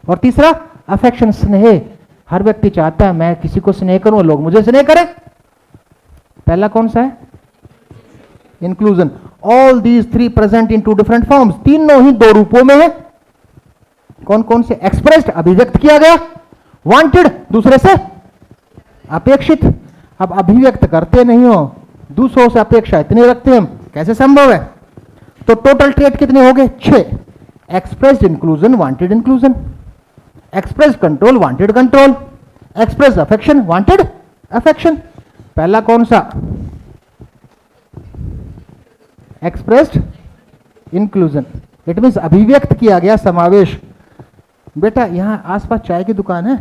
और तीसरा अफेक्शन स्नेह। हर व्यक्ति चाहता है मैं किसी को स्नेह करूं, लोग मुझे स्नेह करें। पहला कौन सा है? Inclusion. All these 3 present in 2 different forms. तीनों ही 2 रूपों में है। कौन कौन से? एक्सप्रेस्ड, अभिव्यक्त किया गया, वांटेड, दूसरे से अपेक्षित। अब अभिव्यक्त करते नहीं हो, दूसरों से अपेक्षा इतनी रखते हैं, कैसे संभव है? तो टोटल ट्रेट कितने हो गए? 6। Expressed inclusion, wanted inclusion, express control, wanted control, express affection, wanted affection. पहला कौन सा? एक्सप्रेस्ड इंक्लूजन, इट मीन्स अभिव्यक्त किया गया, समावेश। बेटा यहां आसपास चाय की दुकान है,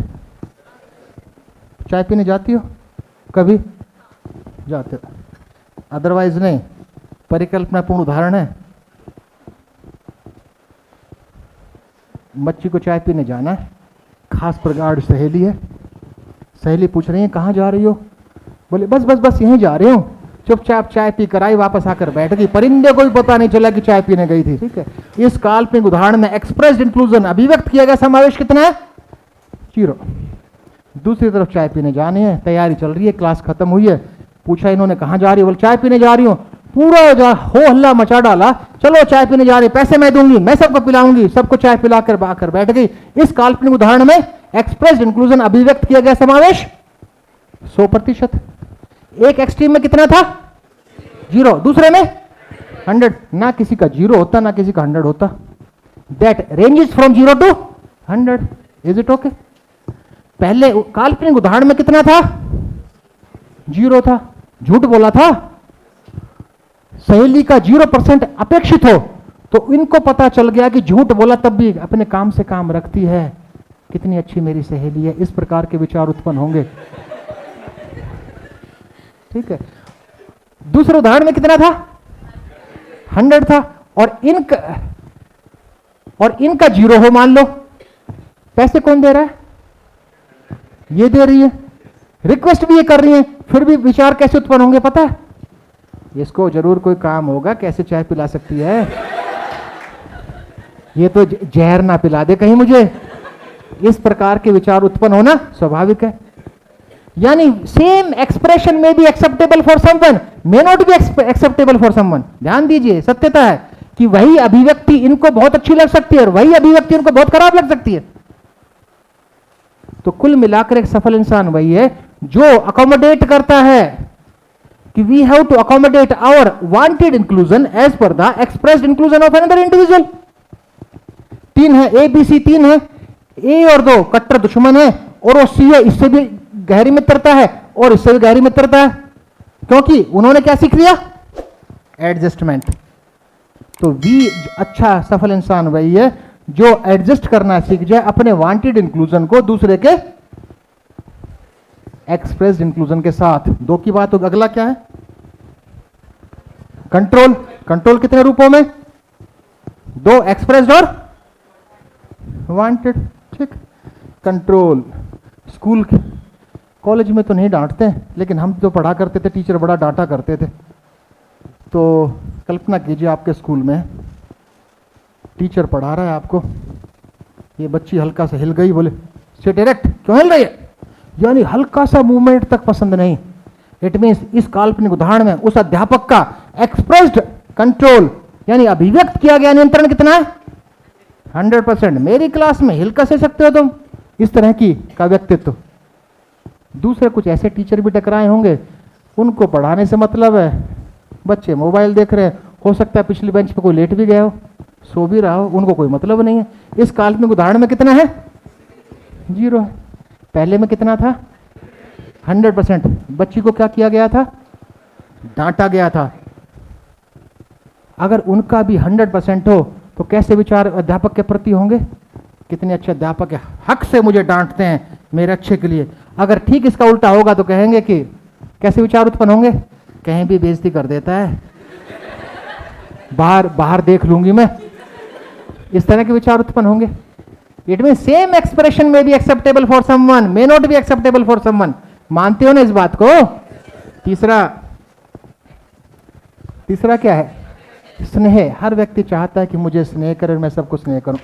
चाय पीने जाती हो कभी? जाते हो, अदरवाइज नहीं। परिकल्पनापूर्ण उदाहरण है, बच्ची को चाय पीने जाना है, खास प्रगाढ़ सहेली है, सहेली पूछ रही है कहाँ जा रही हो? बोले बस बस बस यहीं जा रही हूँ। चुपचाप चाय पी कर आई, वापस आकर बैठ गई, परिंदे को भी पता नहीं चला कि चाय पीने गई थी। ठीक है, इस काल्पनिक उदाहरण में एक्सप्रेस्ड इंक्लूजन, अभिव्यक्त किया गया समावेश कितना है? 0। दूसरी तरफ चाय पीने जानी है, तैयारी चल रही है, क्लास खत्म हुई है, पूछा इन्होंने कहाँ जा रही हो? बोले चाय पीने जा रही हूँ। पूरा हो हल्ला मचा डाला, चलो चाय पीने जा रही, पैसे मैं दूंगी, मैं सबको पिलाऊंगी, सबको चाय पिलाकर बाकर बैठ गई। इस काल्पनिक उदाहरण में एक्सप्रेस्ड इंक्लूजन, अभिव्यक्त किया गया समावेश 100%। एक एक्सट्रीम में कितना था? 0, दूसरे में 100। ना किसी का 0 होता, ना किसी का 100 होता। That ranges from 0 to 100। Is it okay? पहले काल्पनिक उदाहरण में कितना था? 0 था, झूठ बोला था। सहेली का 0% अपेक्षित हो, तो इनको पता चल गया कि झूठ बोला तब भी अपने काम से काम रखती है, कितनी अच्छी मेरी सहेली है। इस प्रकार के विचार उत्पन्न होंगे। ठीक है, दूसरे उदाहरण में कितना था? 100 था। और इनका 0 हो मान लो, पैसे कौन दे रहा है? ये दे रही है, रिक्वेस्ट भी ये कर रही है, फिर भी विचार कैसे उत्पन्न होंगे पता है? इसको जरूर कोई काम होगा, कैसे चाय पिला सकती है, ये तो जहर ना पिला दे कहीं मुझे। इस प्रकार के विचार उत्पन्न होना स्वाभाविक है। यानी सेम एक्सप्रेशन में भी acceptable for someone, may not be acceptable for someone. ध्यान दीजिए, सत्यता है कि वही अभिव्यक्ति इनको बहुत अच्छी लग सकती है और वही अभिव्यक्ति इनको बहुत खराब लग सकती है। तो कुल मिलाकर एक सफल इंसान वही है जो अकोमोडेट करता है कि we have to accommodate our wanted inclusion as per the expressed inclusion of another individual. 3 है, ए बी सी 3 है। ए और 2 कट्टर दुश्मन है, और वो सी है, इससे भी गहरी मित्रता है और इससे भी गहरी मित्रता है। क्योंकि उन्होंने क्या सीख लिया? एडजस्टमेंट। तो वी अच्छा सफल इंसान वही है जो एडजस्ट करना सीख जाए अपने वांटेड इंक्लूजन को दूसरे के एक्सप्रेस्ड इंक्लूजन के साथ। दो की बात हो। अगला क्या है? कंट्रोल। कंट्रोल कितने रूपों में? दो, एक्सप्रेस्ड और वांटेड। ठीक। कंट्रोल स्कूल कॉलेज में तो नहीं डांटते हैं, लेकिन हम जो पढ़ा करते थे टीचर बड़ा डांटा करते थे। तो कल्पना कीजिए आपके स्कूल में टीचर पढ़ा रहा है आपको, ये बच्ची हल्का सा हिल गई, बोले सिट इरेक्ट। क्यों हिल रही है? यानी हल्का सा मूवमेंट तक पसंद नहीं। इट मीन्स इस काल्पनिक उदाहरण में उस अध्यापक का एक्सप्रेस्ड कंट्रोल यानी अभिव्यक्त किया गया नियंत्रण कितना है? 100%। मेरी क्लास में हिल कैसे सकते हो तुम? इस तरह की का व्यक्तित्व। दूसरे कुछ ऐसे टीचर भी टकराए होंगे, उनको पढ़ाने से मतलब है, बच्चे मोबाइल देख रहे हैं, हो सकता है पिछली बेंच पे कोई लेट भी गया हो, सो भी रहा हो, उनको कोई मतलब नहीं है। इस काल्पनिक उदाहरण में कितना है? 0 है। पहले में कितना था? 100%। बच्ची को क्या किया गया था? डांटा गया था। अगर उनका भी 100% हो तो कैसे विचार अध्यापक के प्रति होंगे? कितने अच्छे अध्यापक है, हक से मुझे डांटते हैं मेरे अच्छे के लिए। अगर ठीक इसका उल्टा होगा तो कहेंगे कि कैसे विचार उत्पन्न होंगे? कहीं भी बेइज्जती कर देता है, बाहर देख लूंगी मैं। इस तरह के विचार उत्पन्न होंगे। इट मीन सेम एक्सप्रेशन में be acceptable for someone, may not be acceptable for someone. मानते हो ना इस बात को? तीसरा क्या है? स्नेह। हर व्यक्ति चाहता है कि मुझे स्नेह करे, मैं सबको स्नेह करूं।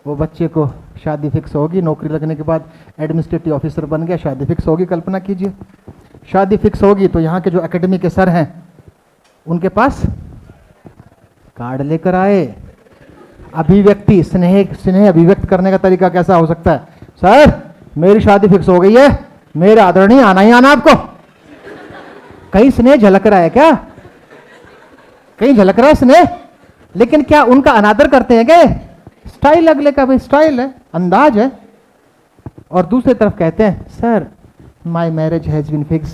वो बच्चे को शादी फिक्स होगी, नौकरी लगने के बाद एडमिनिस्ट्रेटिव ऑफिसर बन गया, शादी फिक्स होगी। कल्पना कीजिए शादी फिक्स होगी तो यहाँ के जो एकेडमी के सर हैं उनके पास कार्ड लेकर आए। अभिव्यक्ति, स्नेह अभिव्यक्त करने का तरीका कैसा हो सकता है? सर मेरी शादी फिक्स हो गई है, मेरे आदरणीय आना ही आना आपको। कहीं स्नेह झलक रहा है क्या? कहीं झलक रहा है स्नेह? लेकिन क्या उनका अनादर करते हैं क्या? स्टाइल अगले का भाई स्टाइल है, अंदाज है। और दूसरी तरफ कहते हैं sir my marriage has been fix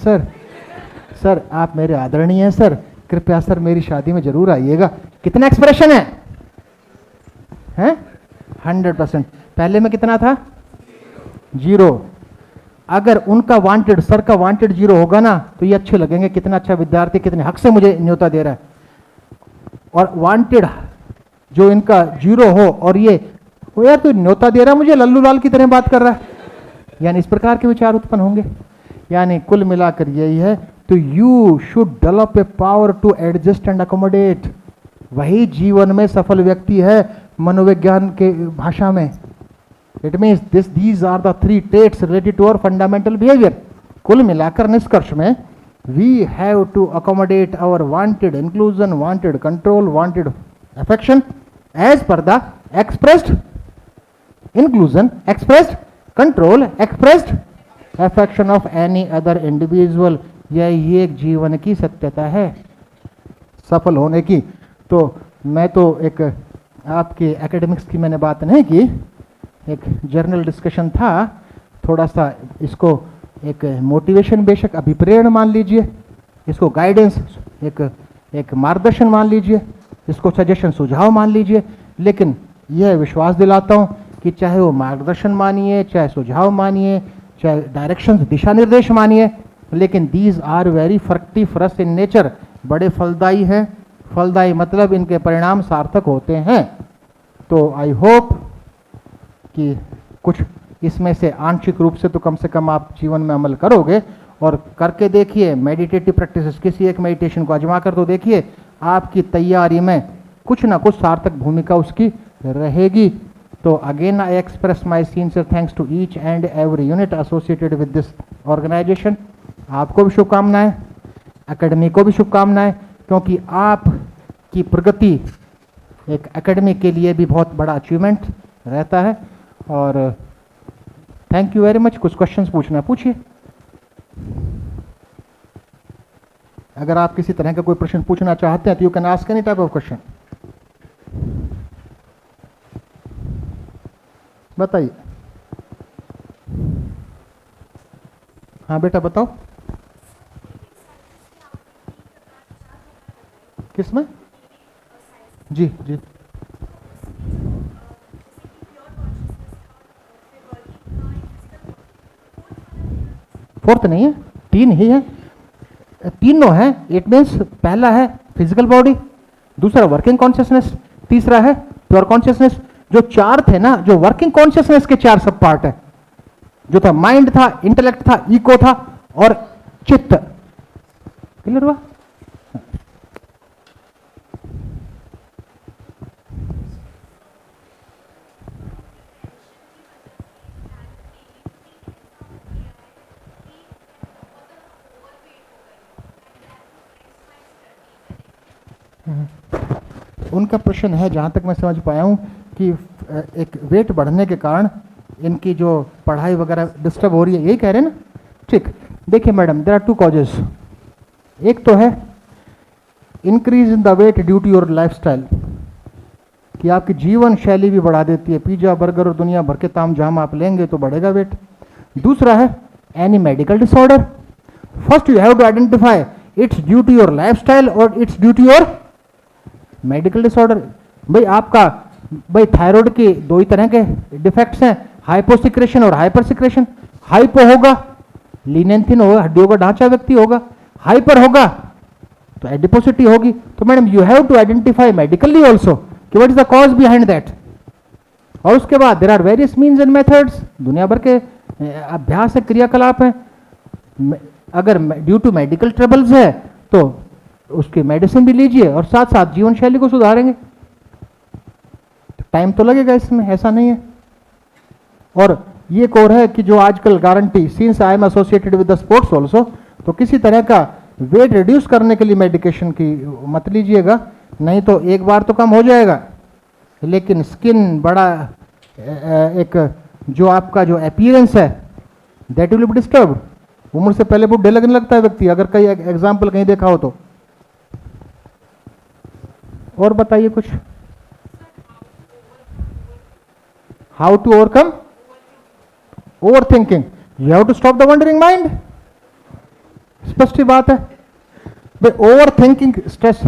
sir आप मेरे आदरणीय हैं सर, कृपया सर मेरी शादी में जरूर आइएगा। कितना एक्सप्रेशन है? 100%। पहले में कितना था? 0। अगर उनका वांटेड, सर का वांटेड 0 होगा ना तो ये अच्छे लगेंगे, कितना अच्छा विद्यार्थी, कितने हक से मुझे न्योता दे रहा है। और वांटेड जो इनका 0 हो और ये वो यार तो न्योता दे रहा है मुझे, लल्लू लाल की तरह बात कर रहा है, यानी इस प्रकार के विचार उत्पन्न होंगे। यानी कुल मिलाकर यही है, तो you should develop a power to adjust and accommodate. वही जीवन में सफल व्यक्ति है मनोविज्ञान के भाषा में। It means these are the 3 traits related to our fundamental behaviour. कुल मिलाकर निष्कर्ष में we have to accommodate our wanted inclusion, wanted control, wanted affection as per the expressed inclusion, expressed control, expressed affection of any other individual। यह एक जीवन की सत्यता है सफल होने की। तो मैं तो एक आपके एकेडमिक्स की मैंने बात नहीं की, एक जर्नल डिस्कशन था, थोड़ा सा इसको एक मोटिवेशन बेशक अभिप्रेरण मान लीजिए, इसको गाइडेंस एक मार्गदर्शन मान लीजिए, इसको सजेशन सुझाव मान लीजिए, लेकिन यह विश्वास दिलाता हूँ कि चाहे वो मार्गदर्शन मानिए, चाहे सुझाव मानिए, चाहे डायरेक्शन दिशा निर्देश मानिए, लेकिन these are very fructiferous in nature. बड़े फलदायी हैं। फलदायी मतलब इनके परिणाम सार्थक होते हैं। तो आई होप कि कुछ इसमें से आंशिक रूप से तो कम से कम आप जीवन में अमल करोगे, और करके देखिए मेडिटेटिव प्रैक्टिसेस, किसी एक मेडिटेशन को आजमा कर तो देखिए, आपकी तैयारी में कुछ ना कुछ सार्थक भूमिका उसकी रहेगी। तो again I express my sincere thanks to each and every unit associated with this organisation. आपको भी शुभकामनाएं, एकेडमी को भी शुभकामनाएं, क्योंकि आपकी प्रगति एक एकेडमी के लिए भी बहुत बड़ा अचीवमेंट रहता है। और थैंक यू वेरी मच। कुछ क्वेश्चंस पूछना पूछिए। अगर आप किसी तरह का कोई प्रश्न पूछना चाहते हैं तो you can ask any type of question. बताइए। हाँ बेटा बताओ। किसमें? जी जी, फोर्थ नहीं है, 3 ही है, तीनों है। इट मीन्स पहला है फिजिकल बॉडी, दूसरा वर्किंग कॉन्शियसनेस, तीसरा है प्योर कॉन्शियसनेस। जो 4 थे ना, जो वर्किंग कॉन्शियसनेस के 4 सब पार्ट है, जो था माइंड था, इंटेलेक्ट था, इको था और चित्त। क्लियर हुआ? उनका प्रश्न है, जहाँ तक मैं समझ पाया हूँ, कि एक वेट बढ़ने के कारण इनकी जो पढ़ाई वगैरह डिस्टर्ब हो रही है, यही कह रहे हैं ना? ठीक, देखिए मैडम, देयर आर 2 कॉजेस। एक तो है increase in the weight due to your lifestyle, कि आपकी जीवन शैली भी बढ़ा देती है, पिज्जा बर्गर और दुनिया भर के ताम झाम आप लेंगे तो बढ़ेगा वेट। दूसरा है any medical disorder. First you have to identify it's due to your lifestyle और it's due to your medical disorder. भाई आपका, भाई थायराइड के 2 ही तरह के डिफेक्ट्स हैं, हाइपोसिक्रेशन और हाइपर सिक्रेशन। हाइपो होगा लीनेंथिन होगा, हड्डियों का ढांचा व्यक्ति होगा, हाइपर होगा तो एडिपोसिटी होगी। तो madam you have to identify medically also कि what is the cause behind that. और उसके बाद there are various means and methods, दुनिया भर के अभ्यास है, क्रियाकलाप है। अगर ड्यू टू मेडिकल ट्रबल्स है तो उसकी मेडिसिन भी लीजिए और साथ साथ जीवन शैली को सुधारेंगे। टाइम तो लगेगा इसमें, ऐसा नहीं है। और ये एक और है कि जो आजकल guarantee, since I am associated with the sports also, तो किसी तरह का वेट रिड्यूस करने के लिए मेडिकेशन की मत लीजिएगा, नहीं तो एक बार तो कम हो जाएगा, लेकिन स्किन बड़ा एक जो आपका जो अपीयरेंस है दैट विल बी डिस्टर्ब। उम्र से पहले बुढ़े लगने लगता है व्यक्ति, अगर कई एग्जाम्पल कहीं देखा हो तो। और बताइए कुछ। How to overcome over thinking? You have to stop the wandering mind. स्पष्ट बात है भाई, over thinking stress,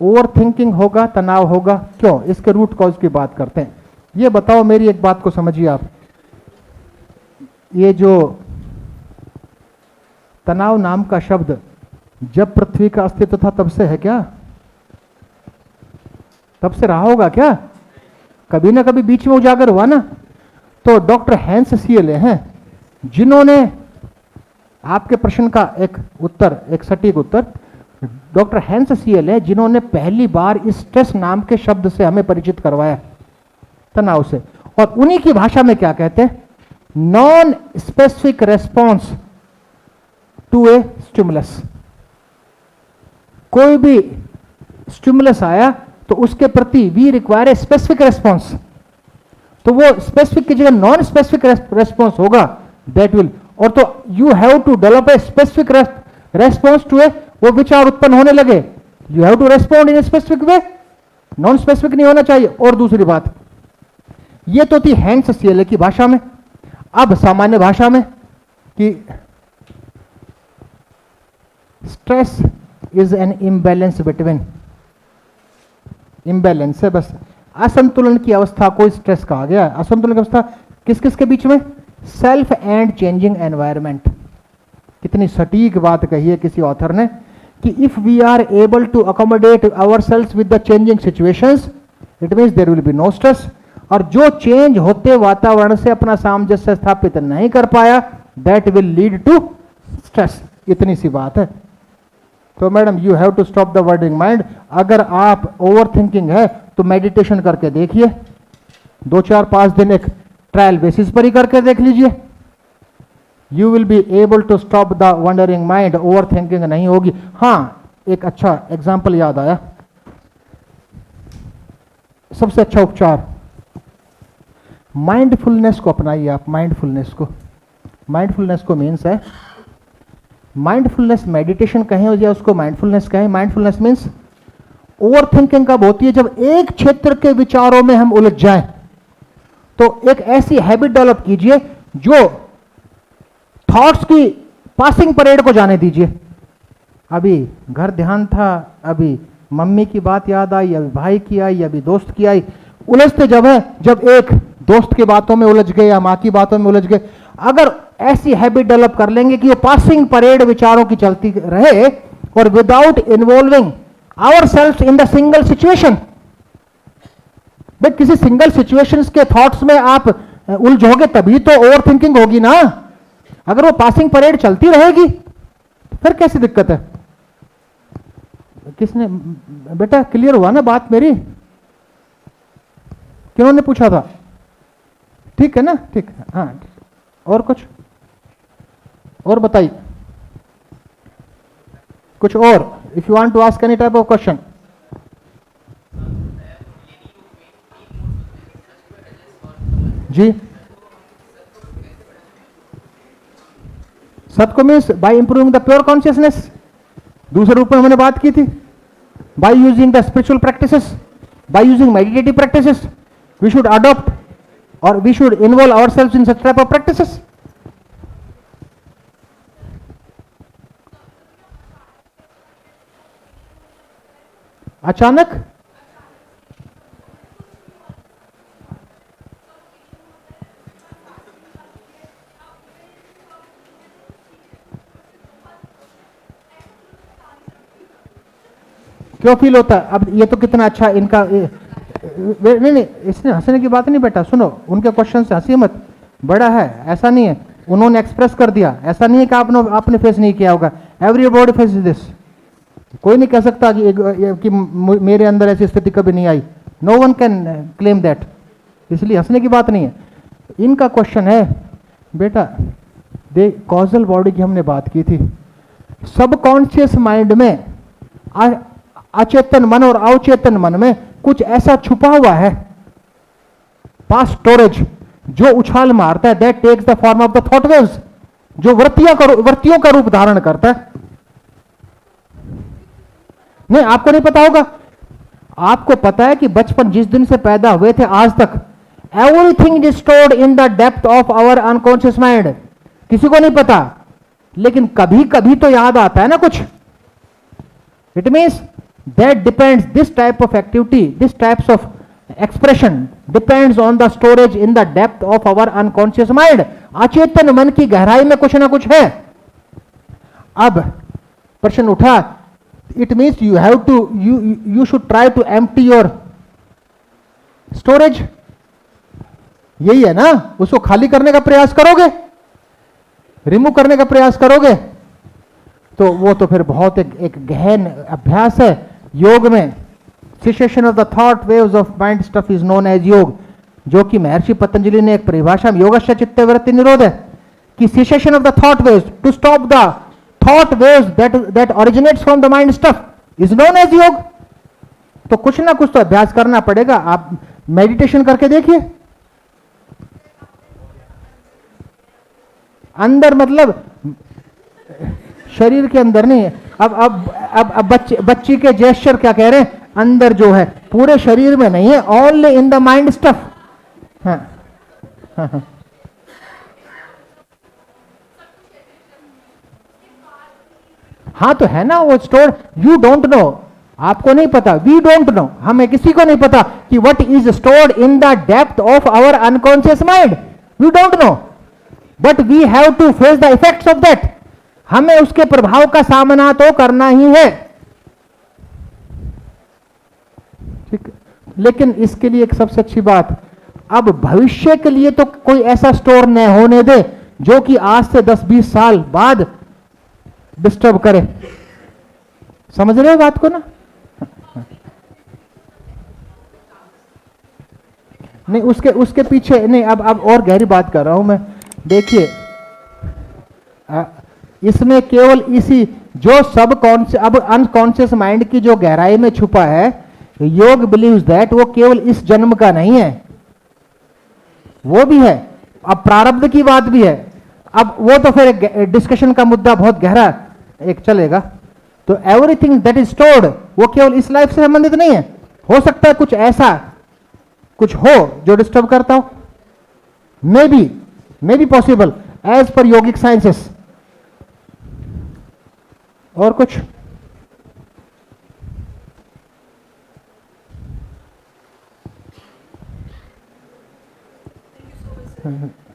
over thinking होगा, तनाव होगा। क्यों? इसके रूट कॉज की बात करते हैं। ये बताओ, मेरी एक बात को समझिए आप, ये जो तनाव नाम का शब्द जब पृथ्वी का अस्तित्व था तब से है क्या? तब से रहा होगा क्या? कभी ना कभी बीच में उजागर हुआ ना। तो डॉक्टर हैंस सीएले हैं जिन्होंने आपके प्रश्न का एक उत्तर, एक सटीक उत्तर, डॉक्टर हैंस सीएले जिन्होंने पहली बार इस स्ट्रेस नाम के शब्द से हमें परिचित करवाया, तनाव से। और उन्हीं की भाषा में क्या कहते हैं? Non specific response to a stimulus. कोई भी स्टिमुलस आया तो उसके प्रति we require a specific response. तो वो स्पेसिफिक की जगह नॉन स्पेसिफिक रेस्पॉन्स होगा, दैट विल। और तो you have to develop a specific response to a, वो विचार उत्पन्न होने लगे, you have to respond in a specific way, non specific नहीं होना चाहिए। और दूसरी बात, ये तो थी हैंस सीएले की भाषा में। अब सामान्य भाषा में कि stress is an imbalance between, imbalance है बस, असंतुलन की अवस्था को स्ट्रेस कहा गया। असंतुलन की अवस्था किस किस के बीच में? Self and changing environment. कितनी सटीक बात कही है किसी ऑथर ने कि if we are able to accommodate ourselves with the changing situations, it means there will be no stress. और जो चेंज होते वातावरण से अपना सामंजस्य स्थापित नहीं कर पाया, that will lead to stress. इतनी सी बात है। तो madam you have to stop the wandering mind. अगर आप ओवर थिंकिंग है तो मेडिटेशन करके देखिए, 2 4 5 दिन एक ट्रायल बेसिस पर ही करके देख लीजिए, you will be able to stop the wandering mind. Over thinking नहीं होगी। हाँ, एक अच्छा एग्जाम्पल याद आया, सबसे अच्छा उपचार माइंडफुलनेस को अपनाइए आप। माइंडफुलनेस को मीन्स है, माइंडफुलनेस मेडिटेशन कहें या उसको माइंडफुलनेस कहें। माइंडफुलनेस मीन्स ओवर थिंकिंग कब होती है? जब एक क्षेत्र के विचारों में हम उलझ जाएं। तो एक ऐसी हैबिट डेवलप कीजिए जो थॉट्स की पासिंग परेड को जाने दीजिए। अभी घर ध्यान था, अभी मम्मी की बात याद आई, अभी भाई की आई, अभी दोस्त की आई। उलझते जब है, जब एक दोस्त की बातों में उलझ गए या माँ की बातों में उलझ गए। अगर ऐसी हैबिट डेवलप कर लेंगे कि वो पासिंग परेड विचारों की चलती रहे और without involving ourselves in the single situation. भाई किसी सिंगल सिचुएशंस के थॉट्स में आप उलझोगे तभी तो ओवर थिंकिंग होगी ना। अगर वो पासिंग परेड चलती रहेगी फिर कैसी दिक्कत है? किसने, बेटा क्लियर हुआ ना बात मेरी? किन्होंने पूछा था? ठीक है ना, ठीक है, हाँ। और कुछ और बताइए, कुछ और, if you want to ask any type of question. जी, satya means by improving the pure consciousness. दूसरे रूप में हमने बात की थी, by using the spiritual practices, by using meditative practices we should adopt और we should involve ourselves in such type of practices. अचानक क्यों फील होता है? अब ये तो कितना अच्छा इनका नहीं नहीं, इसने हंसने की बात नहीं बेटा, सुनो उनके क्वेश्चन से हंसी मत, बड़ा है ऐसा नहीं है, उन्होंने एक्सप्रेस कर दिया, ऐसा नहीं है कि आपने फेस नहीं किया होगा। एवरीबॉडी फेस दिस, कोई नहीं कह सकता कि मेरे अंदर ऐसी स्थिति कभी नहीं आई। No one can claim that, इसलिए हंसने की बात नहीं है। इनका क्वेश्चन है बेटा, देख कॉजल बॉडी की हमने बात की थी, सबकॉन्शियस माइंड में अचेतन मन और अवचेतन मन में कुछ ऐसा छुपा हुआ है, पास्ट स्टोरेज, जो उछाल मारता है, that takes the form of the thought waves, जो वृत्तियों का रूप धारण करता है। नहीं आपको नहीं पता होगा, आपको पता है कि बचपन जिस दिन से पैदा हुए थे आज तक everything is stored in the depth of our unconscious mind. किसी को नहीं पता, लेकिन कभी कभी तो याद आता है ना कुछ। It means that depends, this type of activity, this types of expression depends on the storage in the depth of our unconscious mind. अचेतन मन की गहराई में कुछ ना कुछ है। अब प्रश्न उठा, it means you have to, you should try to empty your storage, यही है ना? उसको खाली करने का प्रयास करोगे, रिमूव करने का प्रयास करोगे, तो वो तो फिर बहुत एक गहन अभ्यास है। योग में cessation of the thought waves of mind stuff is known as yoga, जो कि महर्षि पतंजलि ने एक परिभाषा में योगस्य चित्त वृत्ति निरोध है कि cessation of the thought waves, to stop the thought waves that originates from the mind stuff is known as योग। तो कुछ ना कुछ तो अभ्यास करना पड़ेगा। आप मेडिटेशन करके देखिए, अंदर मतलब शरीर के अंदर नहीं। अब बच्ची के जेस्चर क्या कह रहे हैं, अंदर जो है पूरे शरीर में नहीं है, only in the mind stuff. हाँ हाँ तो है ना वो स्टोर। यू डोंट नो, आपको नहीं पता, वी डोंट नो, हमें किसी को नहीं पता कि what is stored in the depth of our unconscious mind. We don't know, but we have to face the effects of that. हमें उसके प्रभाव का सामना तो करना ही है, ठीक। लेकिन इसके लिए एक सबसे अच्छी बात, अब भविष्य के लिए तो कोई ऐसा स्टोर न होने दे जो कि आज से 10-20 साल बाद डिस्टर्ब करे। समझ रहे हो बात को ना? नहीं उसके पीछे नहीं, अब और गहरी बात कर रहा हूं मैं। देखिए इसमें केवल इसी जो सबकॉन्शियस, अब अनकॉन्शियस माइंड की जो गहराई में छुपा है, योग बिलीव्स दैट वो केवल इस जन्म का नहीं है, वो भी है, अब प्रारब्ध की बात भी है। अब वो तो फिर डिस्कशन का मुद्दा बहुत गहरा एक चलेगा। तो एवरीथिंग दैट इज स्टोर्ड वो केवल इस लाइफ से संबंधित नहीं है। हो सकता है कुछ ऐसा कुछ हो जो डिस्टर्ब करता हो, may be possible as per yogic sciences. और कुछ हम्म।